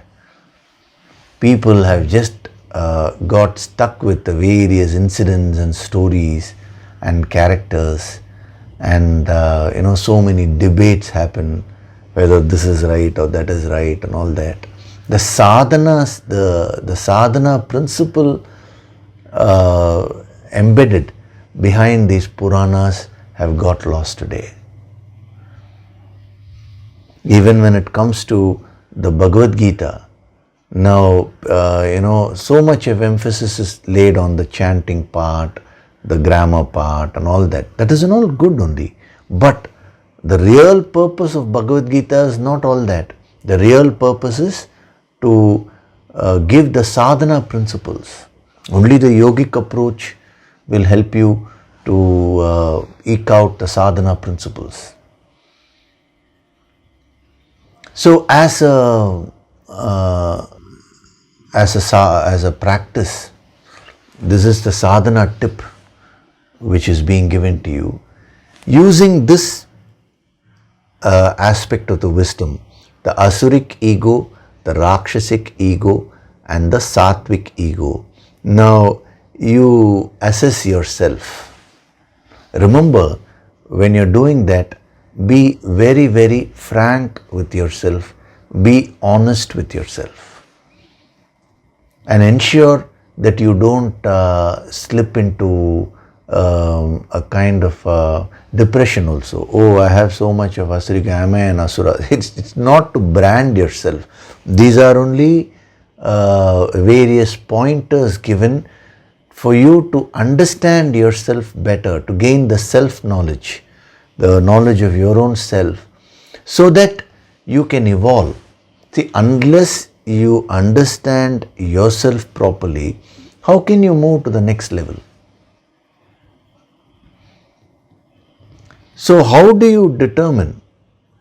people have just got stuck with the various incidents and stories and characters, and so many debates happen whether this is right or that is right and all that. The sadhanas, the sadhana principle embedded behind these Puranas have got lost today. Even when it comes to the Bhagavad Gita, now, so much of emphasis is laid on the chanting part, the grammar part and all that. That is all good only. But the real purpose of Bhagavad Gita is not all that. The real purpose is to give the sadhana principles. Only the yogic approach will help you to eke out the sadhana principles. So as a practice, this is the sadhana tip which is being given to you. Using this aspect of the wisdom, the asuric ego, the rakshasic ego and the sattvic ego. Now you assess yourself. Remember, when you're doing that, be very, very frank with yourself. Be honest with yourself. And ensure that you don't slip into a kind of depression also. Oh, I have so much of asuric, am I an asura? It's not to brand yourself. These are only various pointers given for you to understand yourself better, to gain the self-knowledge, the knowledge of your own self, so that you can evolve. See, unless you understand yourself properly, how can you move to the next level? So how do you determine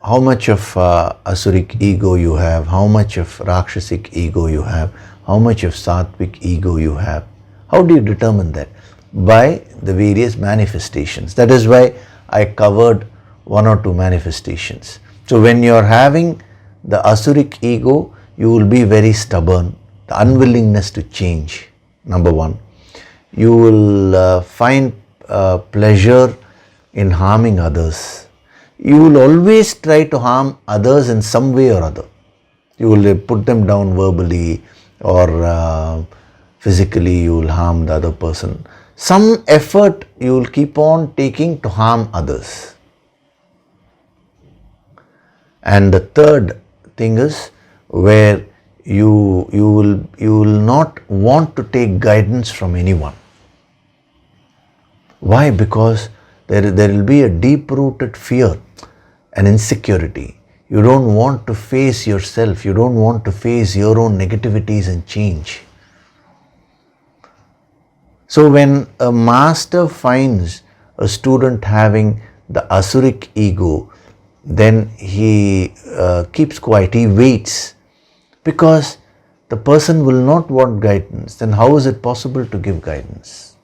how much of asuric ego you have, how much of rakshasic ego you have, how much of sattvic ego you have? How do you determine that? By the various manifestations. That is why I covered one or two manifestations. So when you are having the asuric ego, you will be very stubborn, the unwillingness to change, number one. You will find pleasure in harming others. you will always try to harm others in some way or other. You will put them down verbally or physically, you will harm the other person. Some effort you will keep on taking to harm others. And the third thing is where you will not want to take guidance from anyone. Why? Because there will be a deep-rooted fear and insecurity. You don't want to face yourself. You don't want to face your own negativities and change. So when a master finds a student having the asuric ego, then he keeps quiet, he waits, because the person will not want guidance. Then how is it possible to give guidance?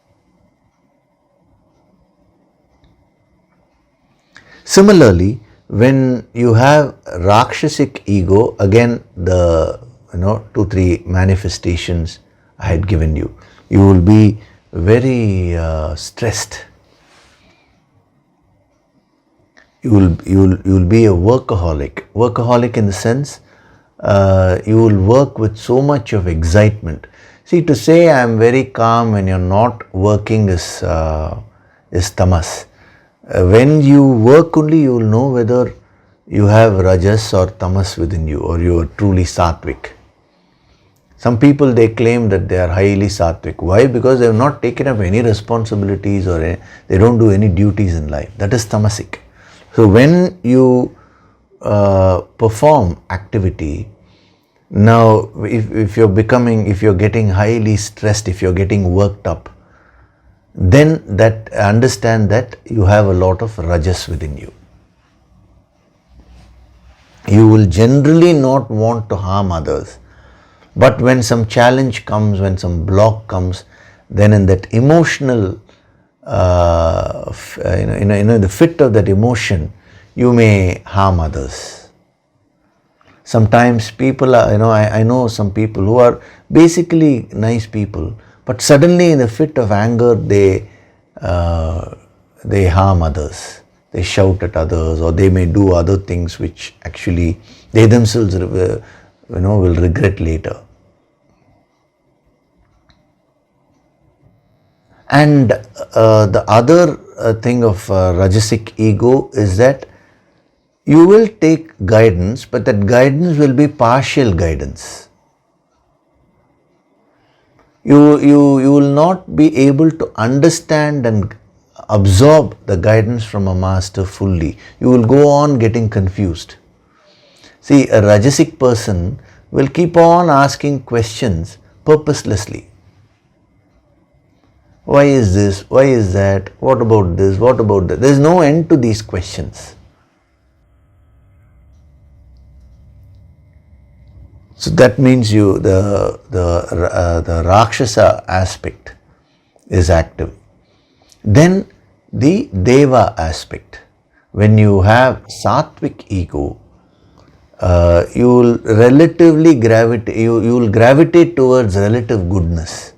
Similarly, when you have Rakshasic ego, again the 2-3 manifestations I had given you, you will be very stressed. You will be a workaholic. Workaholic in the sense you will work with so much of excitement. See, to say I am very calm when you're not working is tamas. When you work only, you will know whether you have rajas or tamas within you, or you are truly sattvic. Some people, they claim that they are highly sattvic. Why? Because they have not taken up any responsibilities or they don't do any duties in life. That is tamasic. So when you perform activity, now if you're getting highly stressed, if you're getting worked up, then understand that you have a lot of rajas within you. You will generally not want to harm others. But when some challenge comes, when some block comes, then in that emotional, the fit of that emotion, you may harm others. Sometimes people are, I know some people who are basically nice people, but suddenly in the fit of anger, they harm others. They shout at others, or they may do other things which actually they themselves will regret later. And the other thing of Rajasic ego is that you will take guidance, but that guidance will be partial guidance. You will not be able to understand and absorb the guidance from a master fully. You will go on getting confused. See, a Rajasic person will keep on asking questions purposelessly. Why is this? Why is that? What about this? What about that? There is no end to these questions. So that means the Rakshasa aspect is active. Then the Deva aspect. When you have Sattvic ego, you will relatively gravitate towards relative goodness.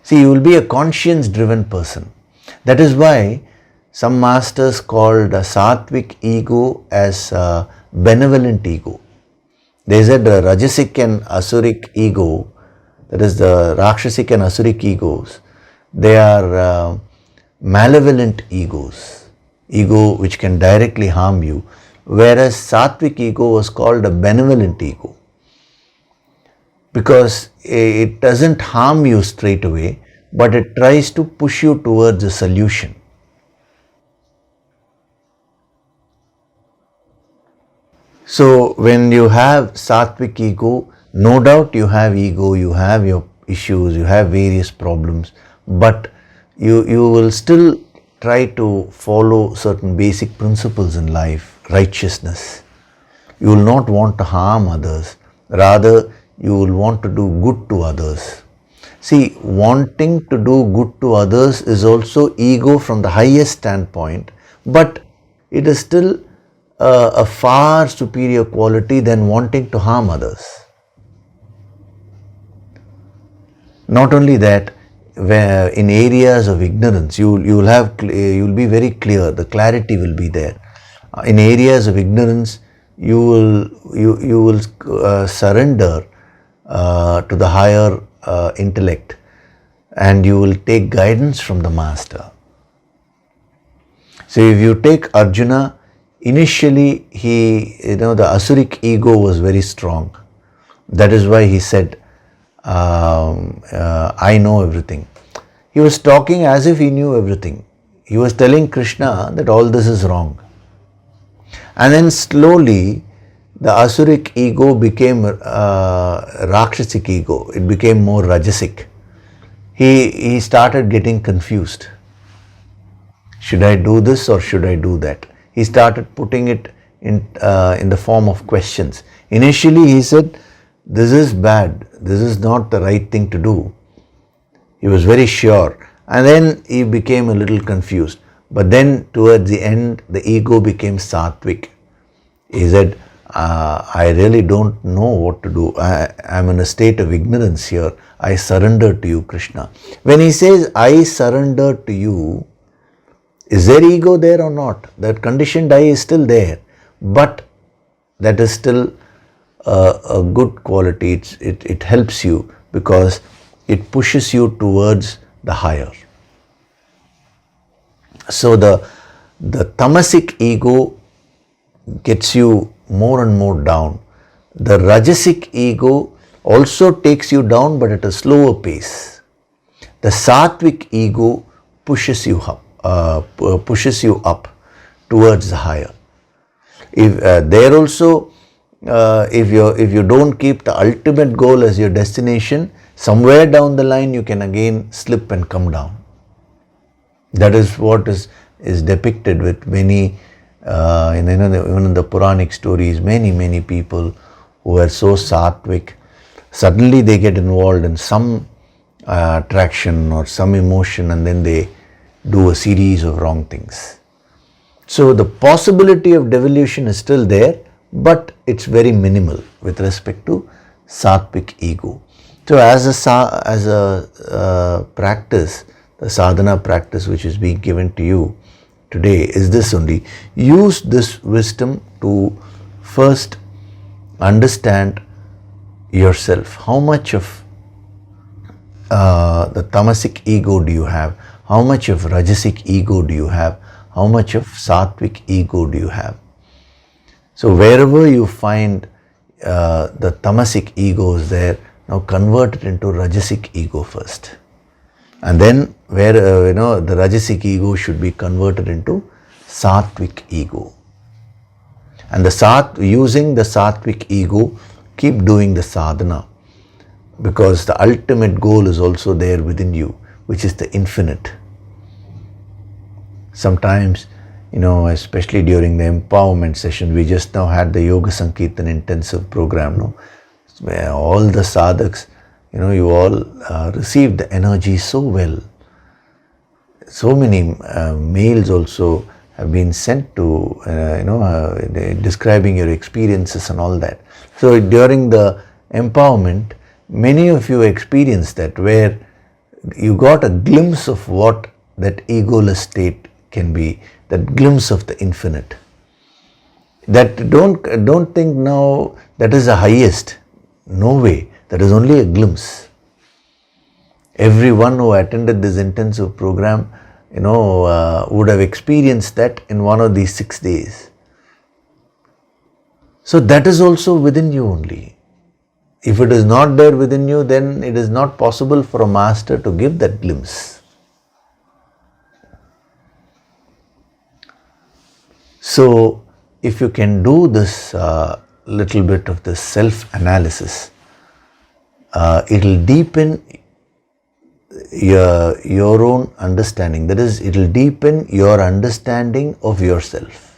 See, you will be a conscience-driven person. That is why some masters called a Sattvic ego as a benevolent ego. They said the Rajasic and Asuric ego, that is the Rakshasic and Asuric egos, they are malevolent egos, ego which can directly harm you, whereas Sattvic ego was called a benevolent ego, because it doesn't harm you straight away, but it tries to push you towards a solution. So when you have Sattvic ego, no doubt you have ego, you have your issues, you have various problems, but you will still try to follow certain basic principles in life, righteousness. You will not want to harm others, rather you will want to do good to others. See, wanting to do good to others is also ego from the highest standpoint, but it is still a far superior quality than wanting to harm others. Not only that, where in areas of ignorance, you will be very clear, the clarity will be there. In areas of ignorance, you will surrender to the higher intellect, and you will take guidance from the master. So if you take Arjuna, initially the Asuric ego was very strong. That is why he said, I know everything. He was talking as if he knew everything. He was telling Krishna that all this is wrong. And then slowly the Asuric ego became Rakshasic ego. It became more Rajasic. He started getting confused. Should I do this or should I do that? He started putting it in the form of questions. Initially he said, this is bad, this is not the right thing to do. He was very sure, and then he became a little confused. But then towards the end, the ego became sattvic. He said, I really don't know what to do. I'm in a state of ignorance here. I surrender to you, Krishna. When he says, I surrender to you, is there ego there or not? That conditioned I is still there, but that is still a good quality. It helps you because it pushes you towards the higher. So the tamasic ego gets you more and more down. The rajasic ego also takes you down, but at a slower pace. The sattvic ego pushes you up towards the higher. If there also, if you don't keep the ultimate goal as your destination, somewhere down the line you can again slip and come down. That is what is depicted with many, even in the Puranic stories, many people who are so sattvic, suddenly they get involved in some attraction or some emotion, and then they do a series of wrong things. So the possibility of devolution is still there, but it's very minimal with respect to sattvic ego. So as a practice, the sadhana practice which is being given to you today is this only. Use this wisdom to first understand yourself. How much of the tamasic ego do you have? How much of rajasic ego do you have? How much of sattvic ego do you have? So wherever you find the tamasic ego is there, now convert it into rajasic ego first. And then where the rajasic ego should be converted into sattvic ego. And using the sattvic ego, keep doing the sadhana, because the ultimate goal is also there within you, which is the infinite. Sometimes, especially during the empowerment session, we just now had the Yoga Sankirtan intensive program, where all the sadhaks, you all received the energy so well. So many mails also have been sent to, describing your experiences and all that. So during the empowerment, many of you experienced that, where you got a glimpse of what that egoless state can be, that glimpse of the infinite. That don't think now that is the highest. No way. That is only a glimpse. Everyone who attended this intensive program, would have experienced that in one of these 6 days. So that is also within you only. If it is not there within you, then it is not possible for a master to give that glimpse. So if you can do this little bit of this self-analysis, it will deepen your own understanding. That is, it will deepen your understanding of yourself.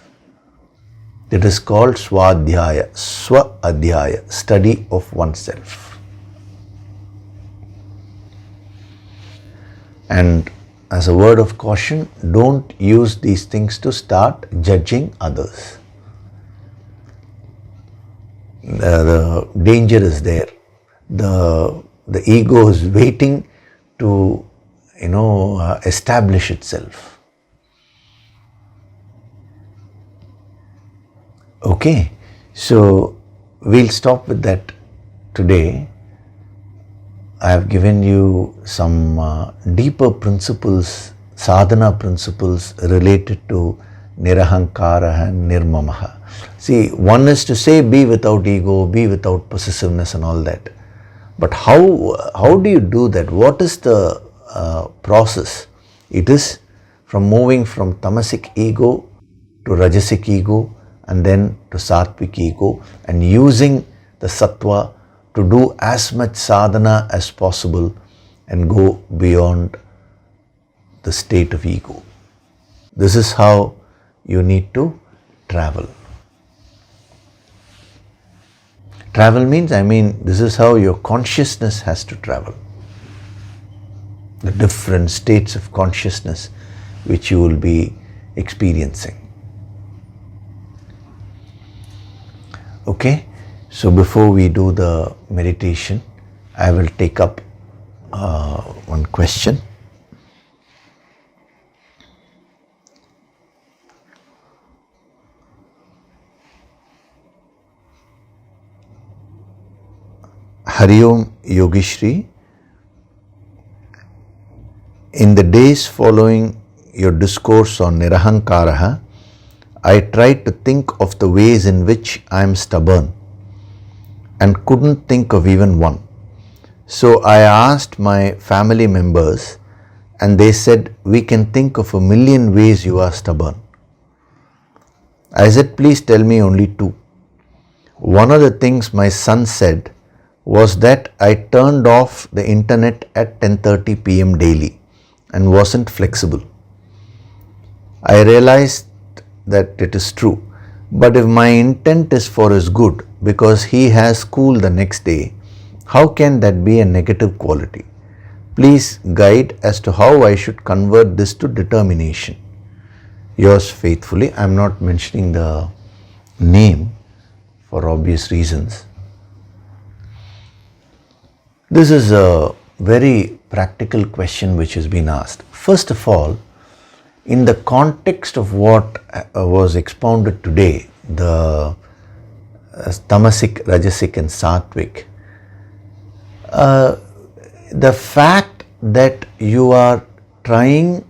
It is called swadhyaya, swa-adhyaya, study of oneself. And as a word of caution, don't use these things to start judging others. The danger is there. The ego is waiting to, establish itself. Okay, so we'll stop with that today. I have given you some deeper principles, sadhana principles related to nirahankara and nirmamaha. See, one is to say be without ego, be without possessiveness and all that. But how do you do that? What is the process? It is from moving from tamasic ego to rajasic ego and then to sattvic ego, and using the sattva to do as much sadhana as possible and go beyond the state of ego. This is how you need to travel. Travel means, this is how your consciousness has to travel. The different states of consciousness which you will be experiencing. Okay, so before we do the meditation, I will take up one question. Hari Om Yogishri, in the days following your discourse on Nirahankaraha, I tried to think of the ways in which I am stubborn and couldn't think of even one. So I asked my family members and they said, we can think of 1,000,000 ways you are stubborn. I said, please tell me only 2. One of the things my son said was that I turned off the internet at 10:30 p.m. daily and wasn't flexible. I realized that it is true, but if my intent is for his good because he has school the next day, how can that be a negative quality? Please guide as to how I should convert this to determination. Yours faithfully. I am not mentioning the name for obvious reasons. This is a very practical question which has been asked. First of all, in the context of what was expounded today, the tamasic, rajasic and sattvic, the fact that you are trying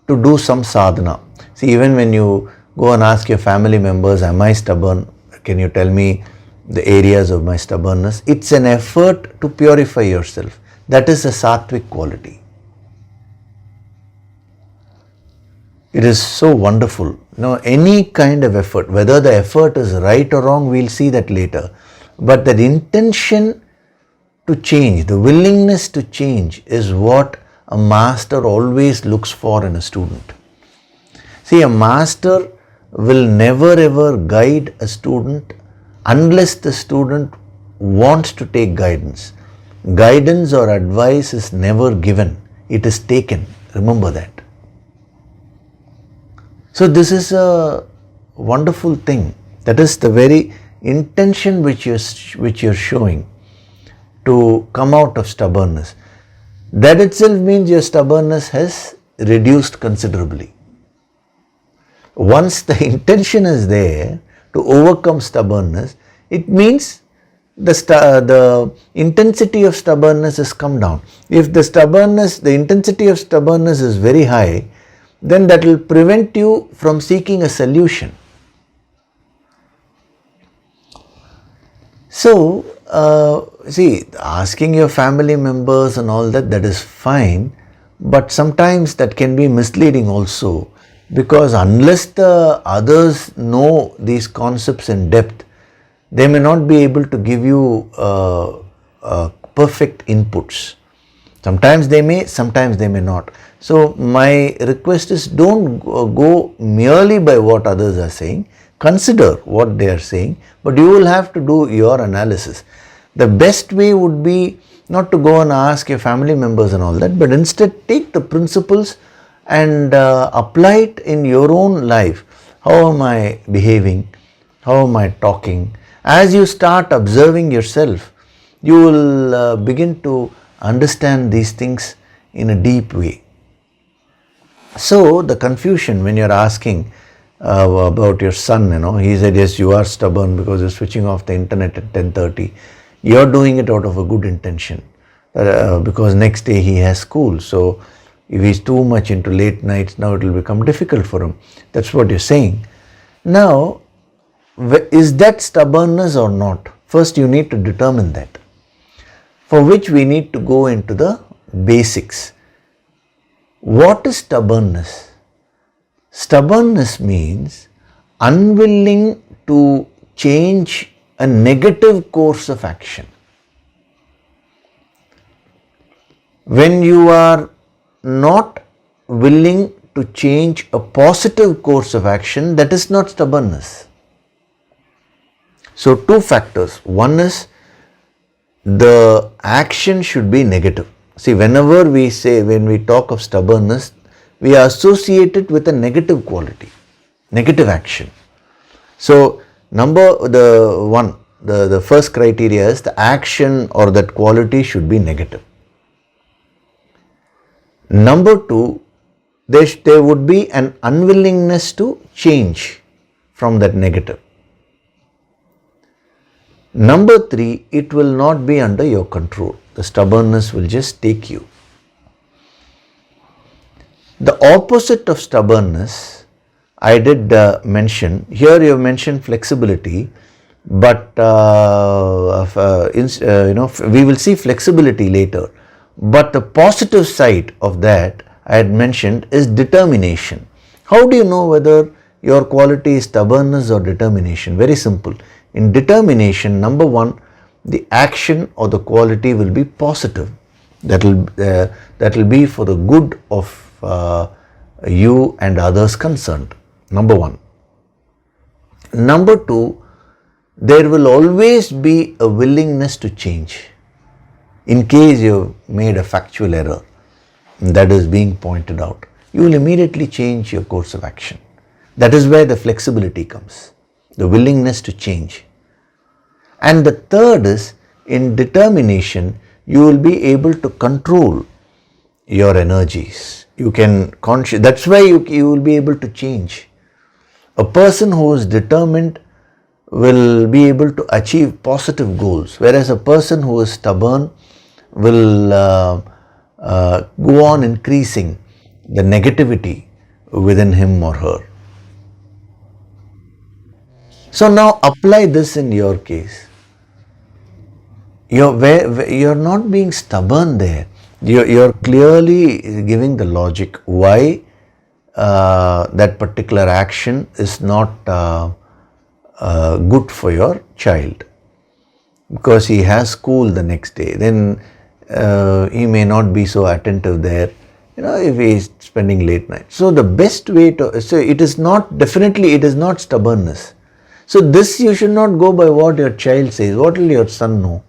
to do some sadhana. See, even when you go and ask your family members, am I stubborn? Can you tell me the areas of my stubbornness? It's an effort to purify yourself. That is a sattvic quality. It is so wonderful. Any kind of effort, whether the effort is right or wrong, we'll see that later. But that intention to change, the willingness to change is what a master always looks for in a student. See, a master will never ever guide a student unless the student wants to take guidance. Guidance or advice is never given, it is taken. Remember that. So this is a wonderful thing. That is the very intention which you're showing to come out of stubbornness. That itself means your stubbornness has reduced considerably. Once the intention is there to overcome stubbornness, it means the intensity of stubbornness has come down. If the intensity of stubbornness is very high, then that will prevent you from seeking a solution. So, see, asking your family members and all that is fine, but sometimes that can be misleading also, because unless the others know these concepts in depth, they may not be able to give you perfect inputs. Sometimes they may, sometimes they may not. So my request is, don't go merely by what others are saying. Consider what they are saying, but you will have to do your analysis. The best way would be not to go and ask your family members and all that, but instead take the principles and apply it in your own life. How am I behaving? How am I talking? As you start observing yourself, you will begin to understand these things in a deep way. So the confusion when you're asking, about your son, he said, yes, you are stubborn because you're switching off the internet at 10:30. You're doing it out of a good intention because next day he has school. So if he's too much into late nights, now it will become difficult for him. That's what you're saying. Now, is that stubbornness or not? First, you need to determine that, for which we need to go into the basics. What is stubbornness? Stubbornness means unwilling to change a negative course of action. When you are not willing to change a positive course of action, that is not stubbornness. So, two factors. One is the action should be negative. See, whenever when we talk of stubbornness, we associate it with a negative quality, negative action. So, the first criteria is the action or that quality should be negative. Number two, there would be an unwillingness to change from that negative. Number three, it will not be under your control. The stubbornness will just take you. The opposite of stubbornness, I did mention, here you have mentioned flexibility, but we will see flexibility later. But the positive side of that I had mentioned is determination. How do you know whether your quality is stubbornness or determination? Very simple. In determination, number one, the action or the quality will be positive. That will be for the good of you and others concerned. Number one. Number two, there will always be a willingness to change. In case you have made a factual error that is being pointed out, you will immediately change your course of action. That is where the flexibility comes, the willingness to change. And the third is, in determination, you will be able to control your energies. That's why you will be able to change. A person who is determined will be able to achieve positive goals, whereas a person who is stubborn will go on increasing the negativity within him or her. So now apply this in your case. You're not being stubborn there. You're clearly giving the logic why that particular action is not good for your child. Because he has school the next day, then he may not be so attentive there, if he is spending late night. So the best way it is not stubbornness. So this you should not go by what your child says. What will your son know?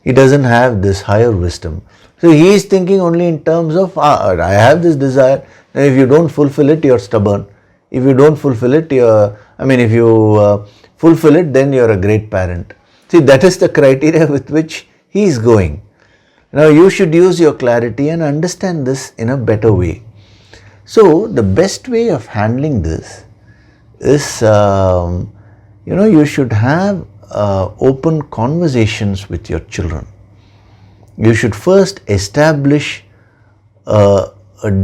He doesn't have this higher wisdom. So he is thinking only in terms of, I have this desire, and if you don't fulfill it, you're stubborn. If you don't fulfill it, if you fulfill it, then you're a great parent. See, that is the criteria with which he is going. Now you should use your clarity and understand this in a better way. So the best way of handling this is, you should have open conversations with your children. You should first establish a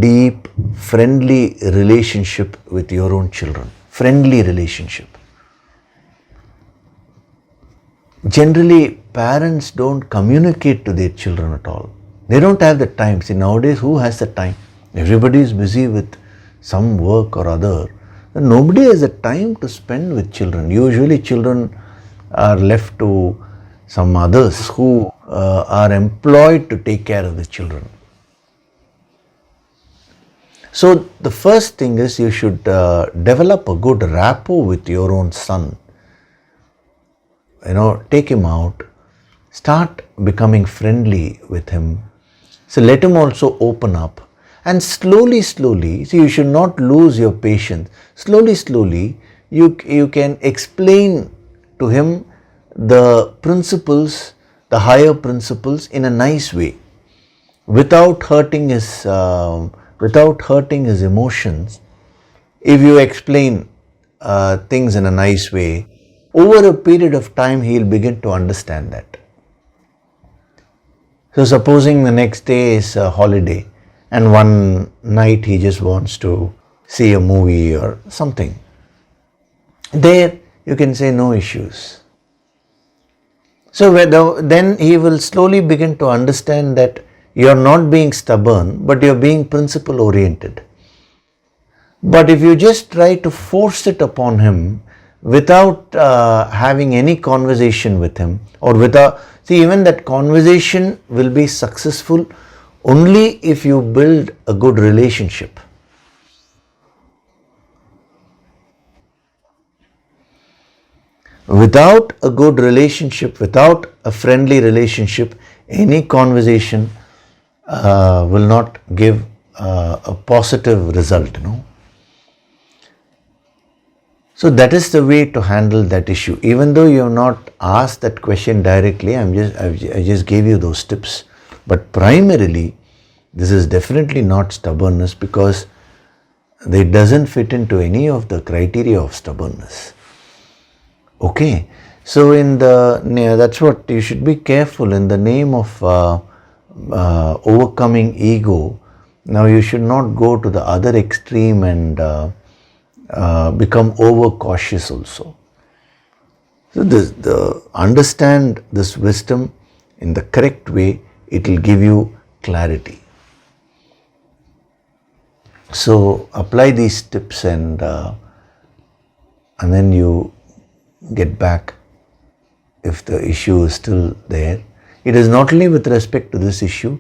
deep, friendly relationship with your own children. Friendly relationship. Generally, parents don't communicate to their children at all. They don't have the time. See, nowadays, who has the time? Everybody is busy with some work or other. And nobody has the time to spend with children. Usually, children are left to some others who are employed to take care of the children. So, the first thing is you should develop a good rapport with your own son. Take him out, start becoming friendly with him. So let him also open up, and slowly, see, you should not lose your patience. Slowly, you can explain to him the principles, the higher principles in a nice way, without hurting his emotions. if you explain things in a nice way, over a period of time he'll begin to understand that. So supposing the next day is a holiday and one night he just wants to see a movie or something, there you can say no issues. So then he will slowly begin to understand that you are not being stubborn, but you are being principle oriented. But if you just try to force it upon him without having any conversation with him, or without, see, even that conversation will be successful only if you build a good relationship. Without a good relationship, without a friendly relationship, any conversation will not give a positive result, So that is the way to handle that issue. Even though you have not asked that question directly, I just gave you those tips. But primarily, this is definitely not stubbornness, because it doesn't fit into any of the criteria of stubbornness. Okay, so that's what you should be careful in the name of overcoming ego. Now you should not go to the other extreme and become overcautious also. So understand this wisdom in the correct way, it will give you clarity. So apply these tips and then you get back if the issue is still there. It is not only with respect to this issue,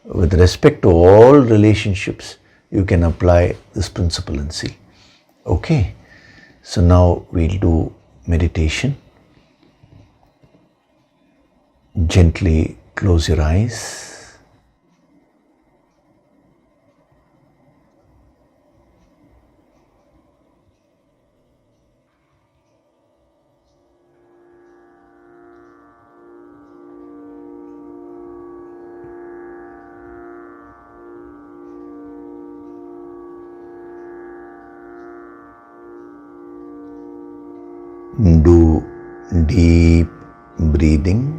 with respect to all relationships, you can apply this principle and see. Okay, so now we'll do meditation. Gently close your eyes. Do deep breathing.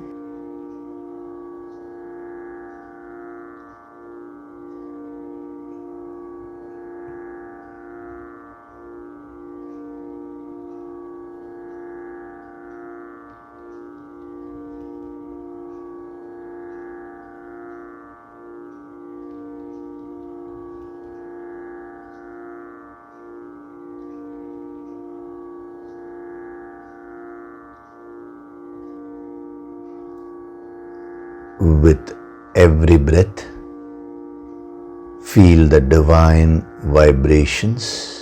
With every breath, feel the divine vibrations.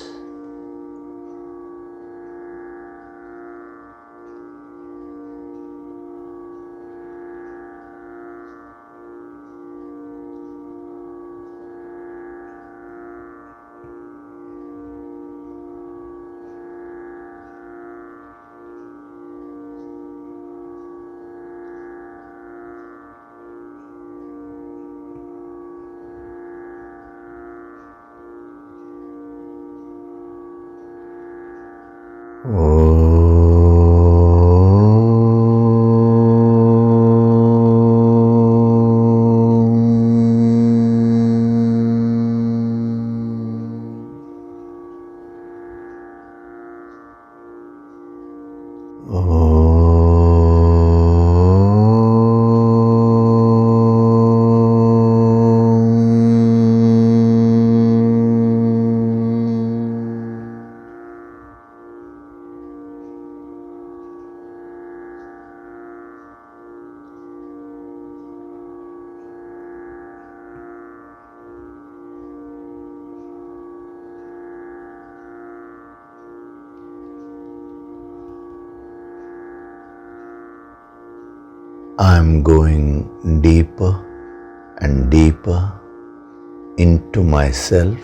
I'm going deeper and deeper into myself.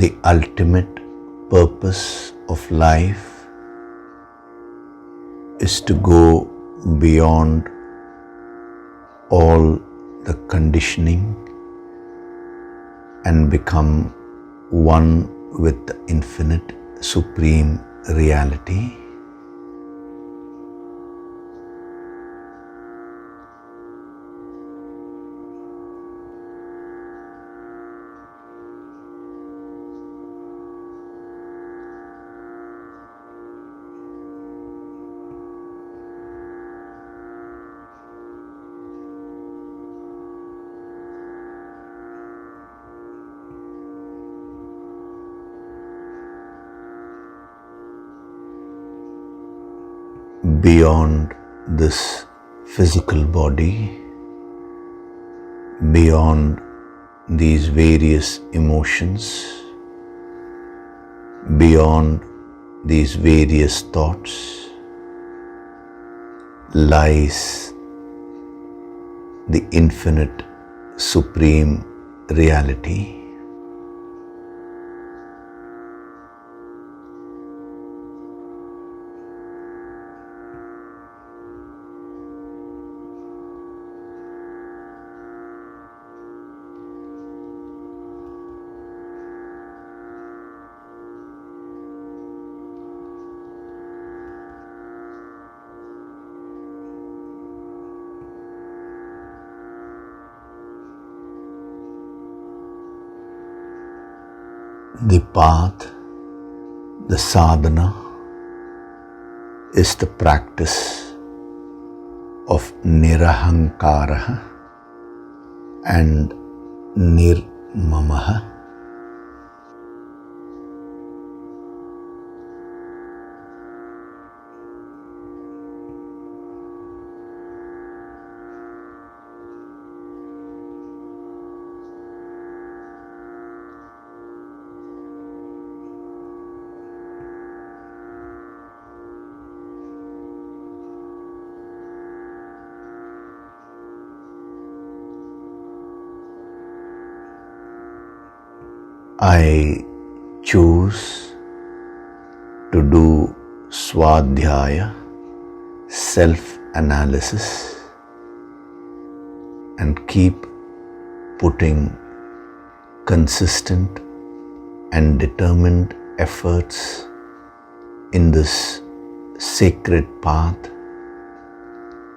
the ultimate purpose of life is to go beyond all the conditioning and become one with the infinite supreme reality. Beyond this physical body, beyond these various emotions, beyond these various thoughts, lies the infinite supreme reality. The path, the sadhana, is the practice of nirahankara and nirmamaha. I choose to do swadhyaya, self-analysis, and keep putting consistent and determined efforts in this sacred path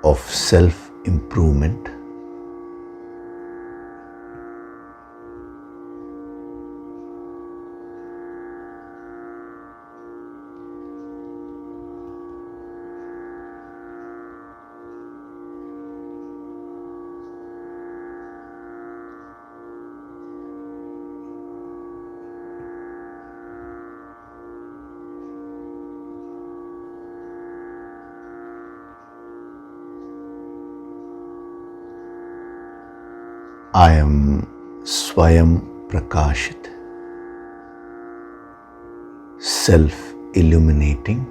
of self-improvement. I am Swayam Prakashit, self-illuminating.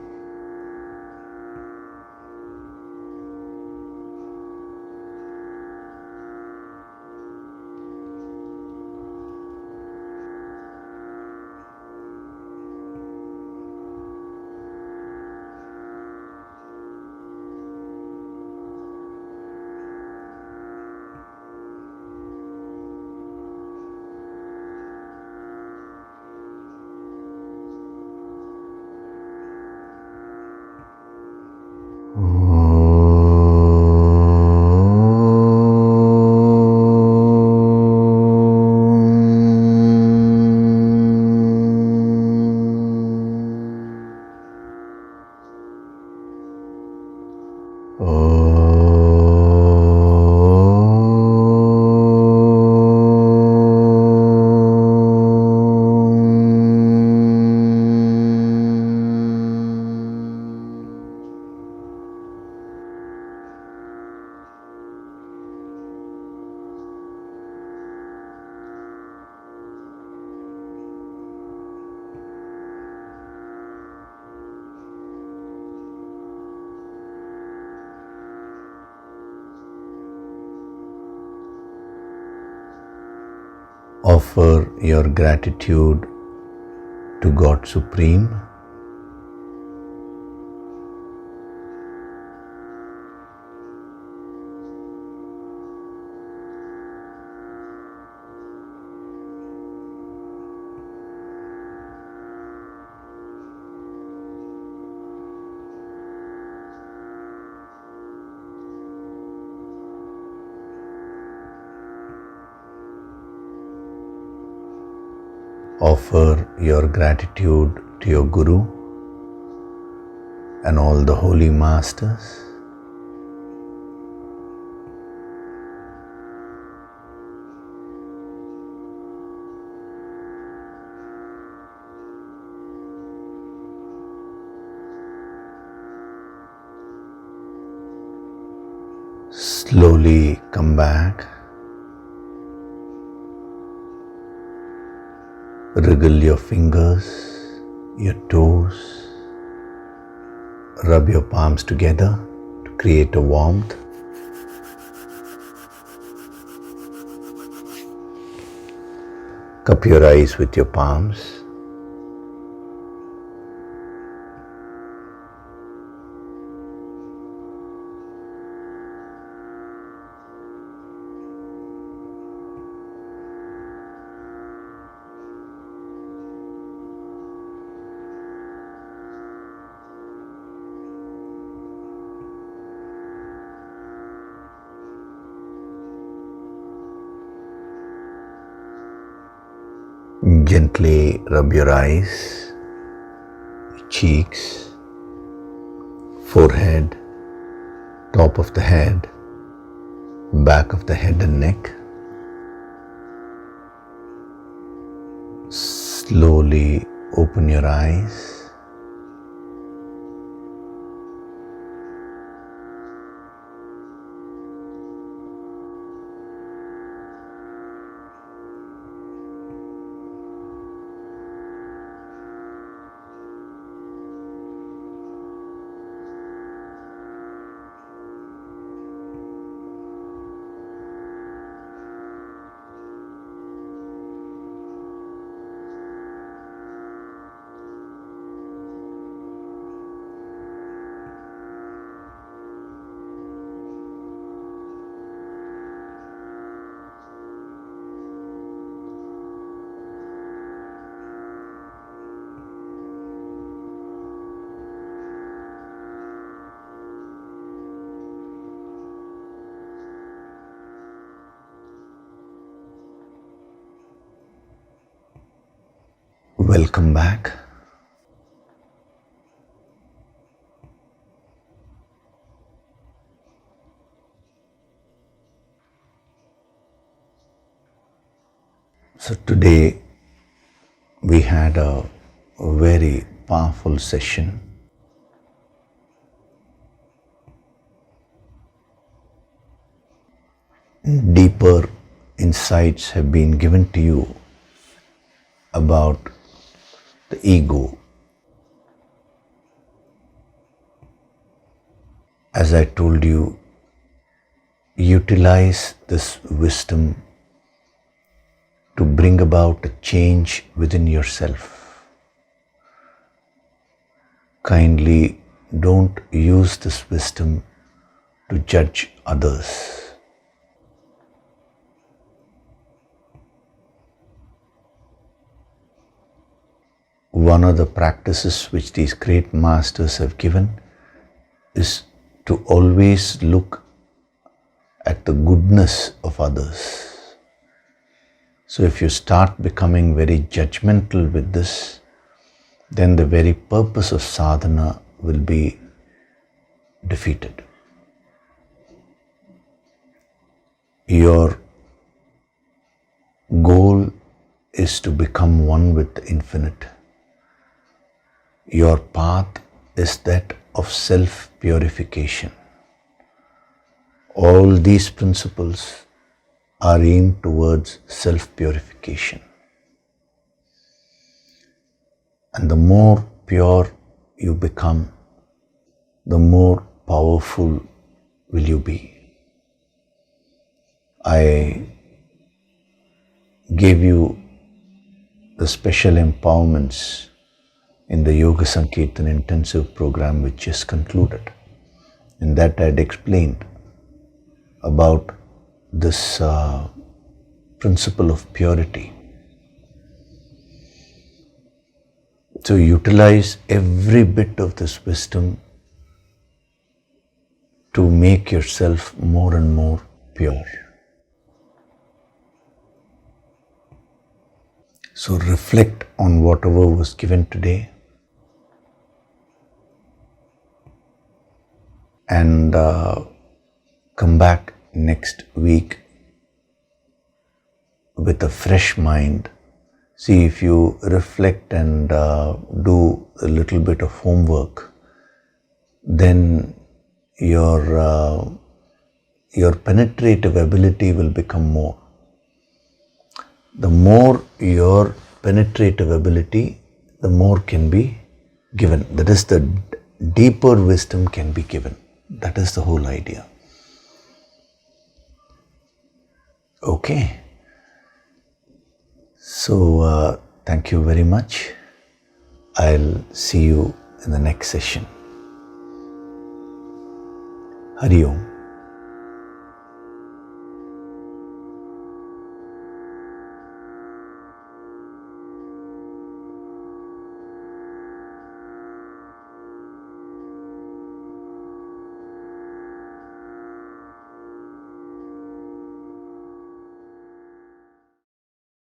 Offer your gratitude to God Supreme. Offer your gratitude to your Guru and all the holy masters. Slowly come back. Wriggle your fingers, your toes, rub your palms together to create a warmth. Cup your eyes with your palms. Gently rub your eyes, cheeks, forehead, top of the head, back of the head and neck. Slowly open your eyes. Welcome back. So today we had a very powerful session. Deeper insights have been given to you about the ego. As I told you, utilize this wisdom to bring about a change within yourself. Kindly don't use this wisdom to judge others. One of the practices which these great masters have given is to always look at the goodness of others. So if you start becoming very judgmental with this, then the very purpose of sadhana will be defeated. Your goal is to become one with the infinite. Your path is that of self-purification. All these principles are aimed towards self-purification. And the more pure you become, the more powerful will you be. I gave you the special empowerments in the Yoga Sankirtan intensive program which just concluded. In that I had explained about this principle of purity. So utilize every bit of this wisdom to make yourself more and more pure. So reflect on whatever was given today and come back next week with a fresh mind. See, if you reflect and do a little bit of homework, then your penetrative ability will become more. The more your penetrative ability, the more can be given. That is, the deeper wisdom can be given. That is the whole idea. Okay. So, thank you very much. I'll see you in the next session. Hari Om.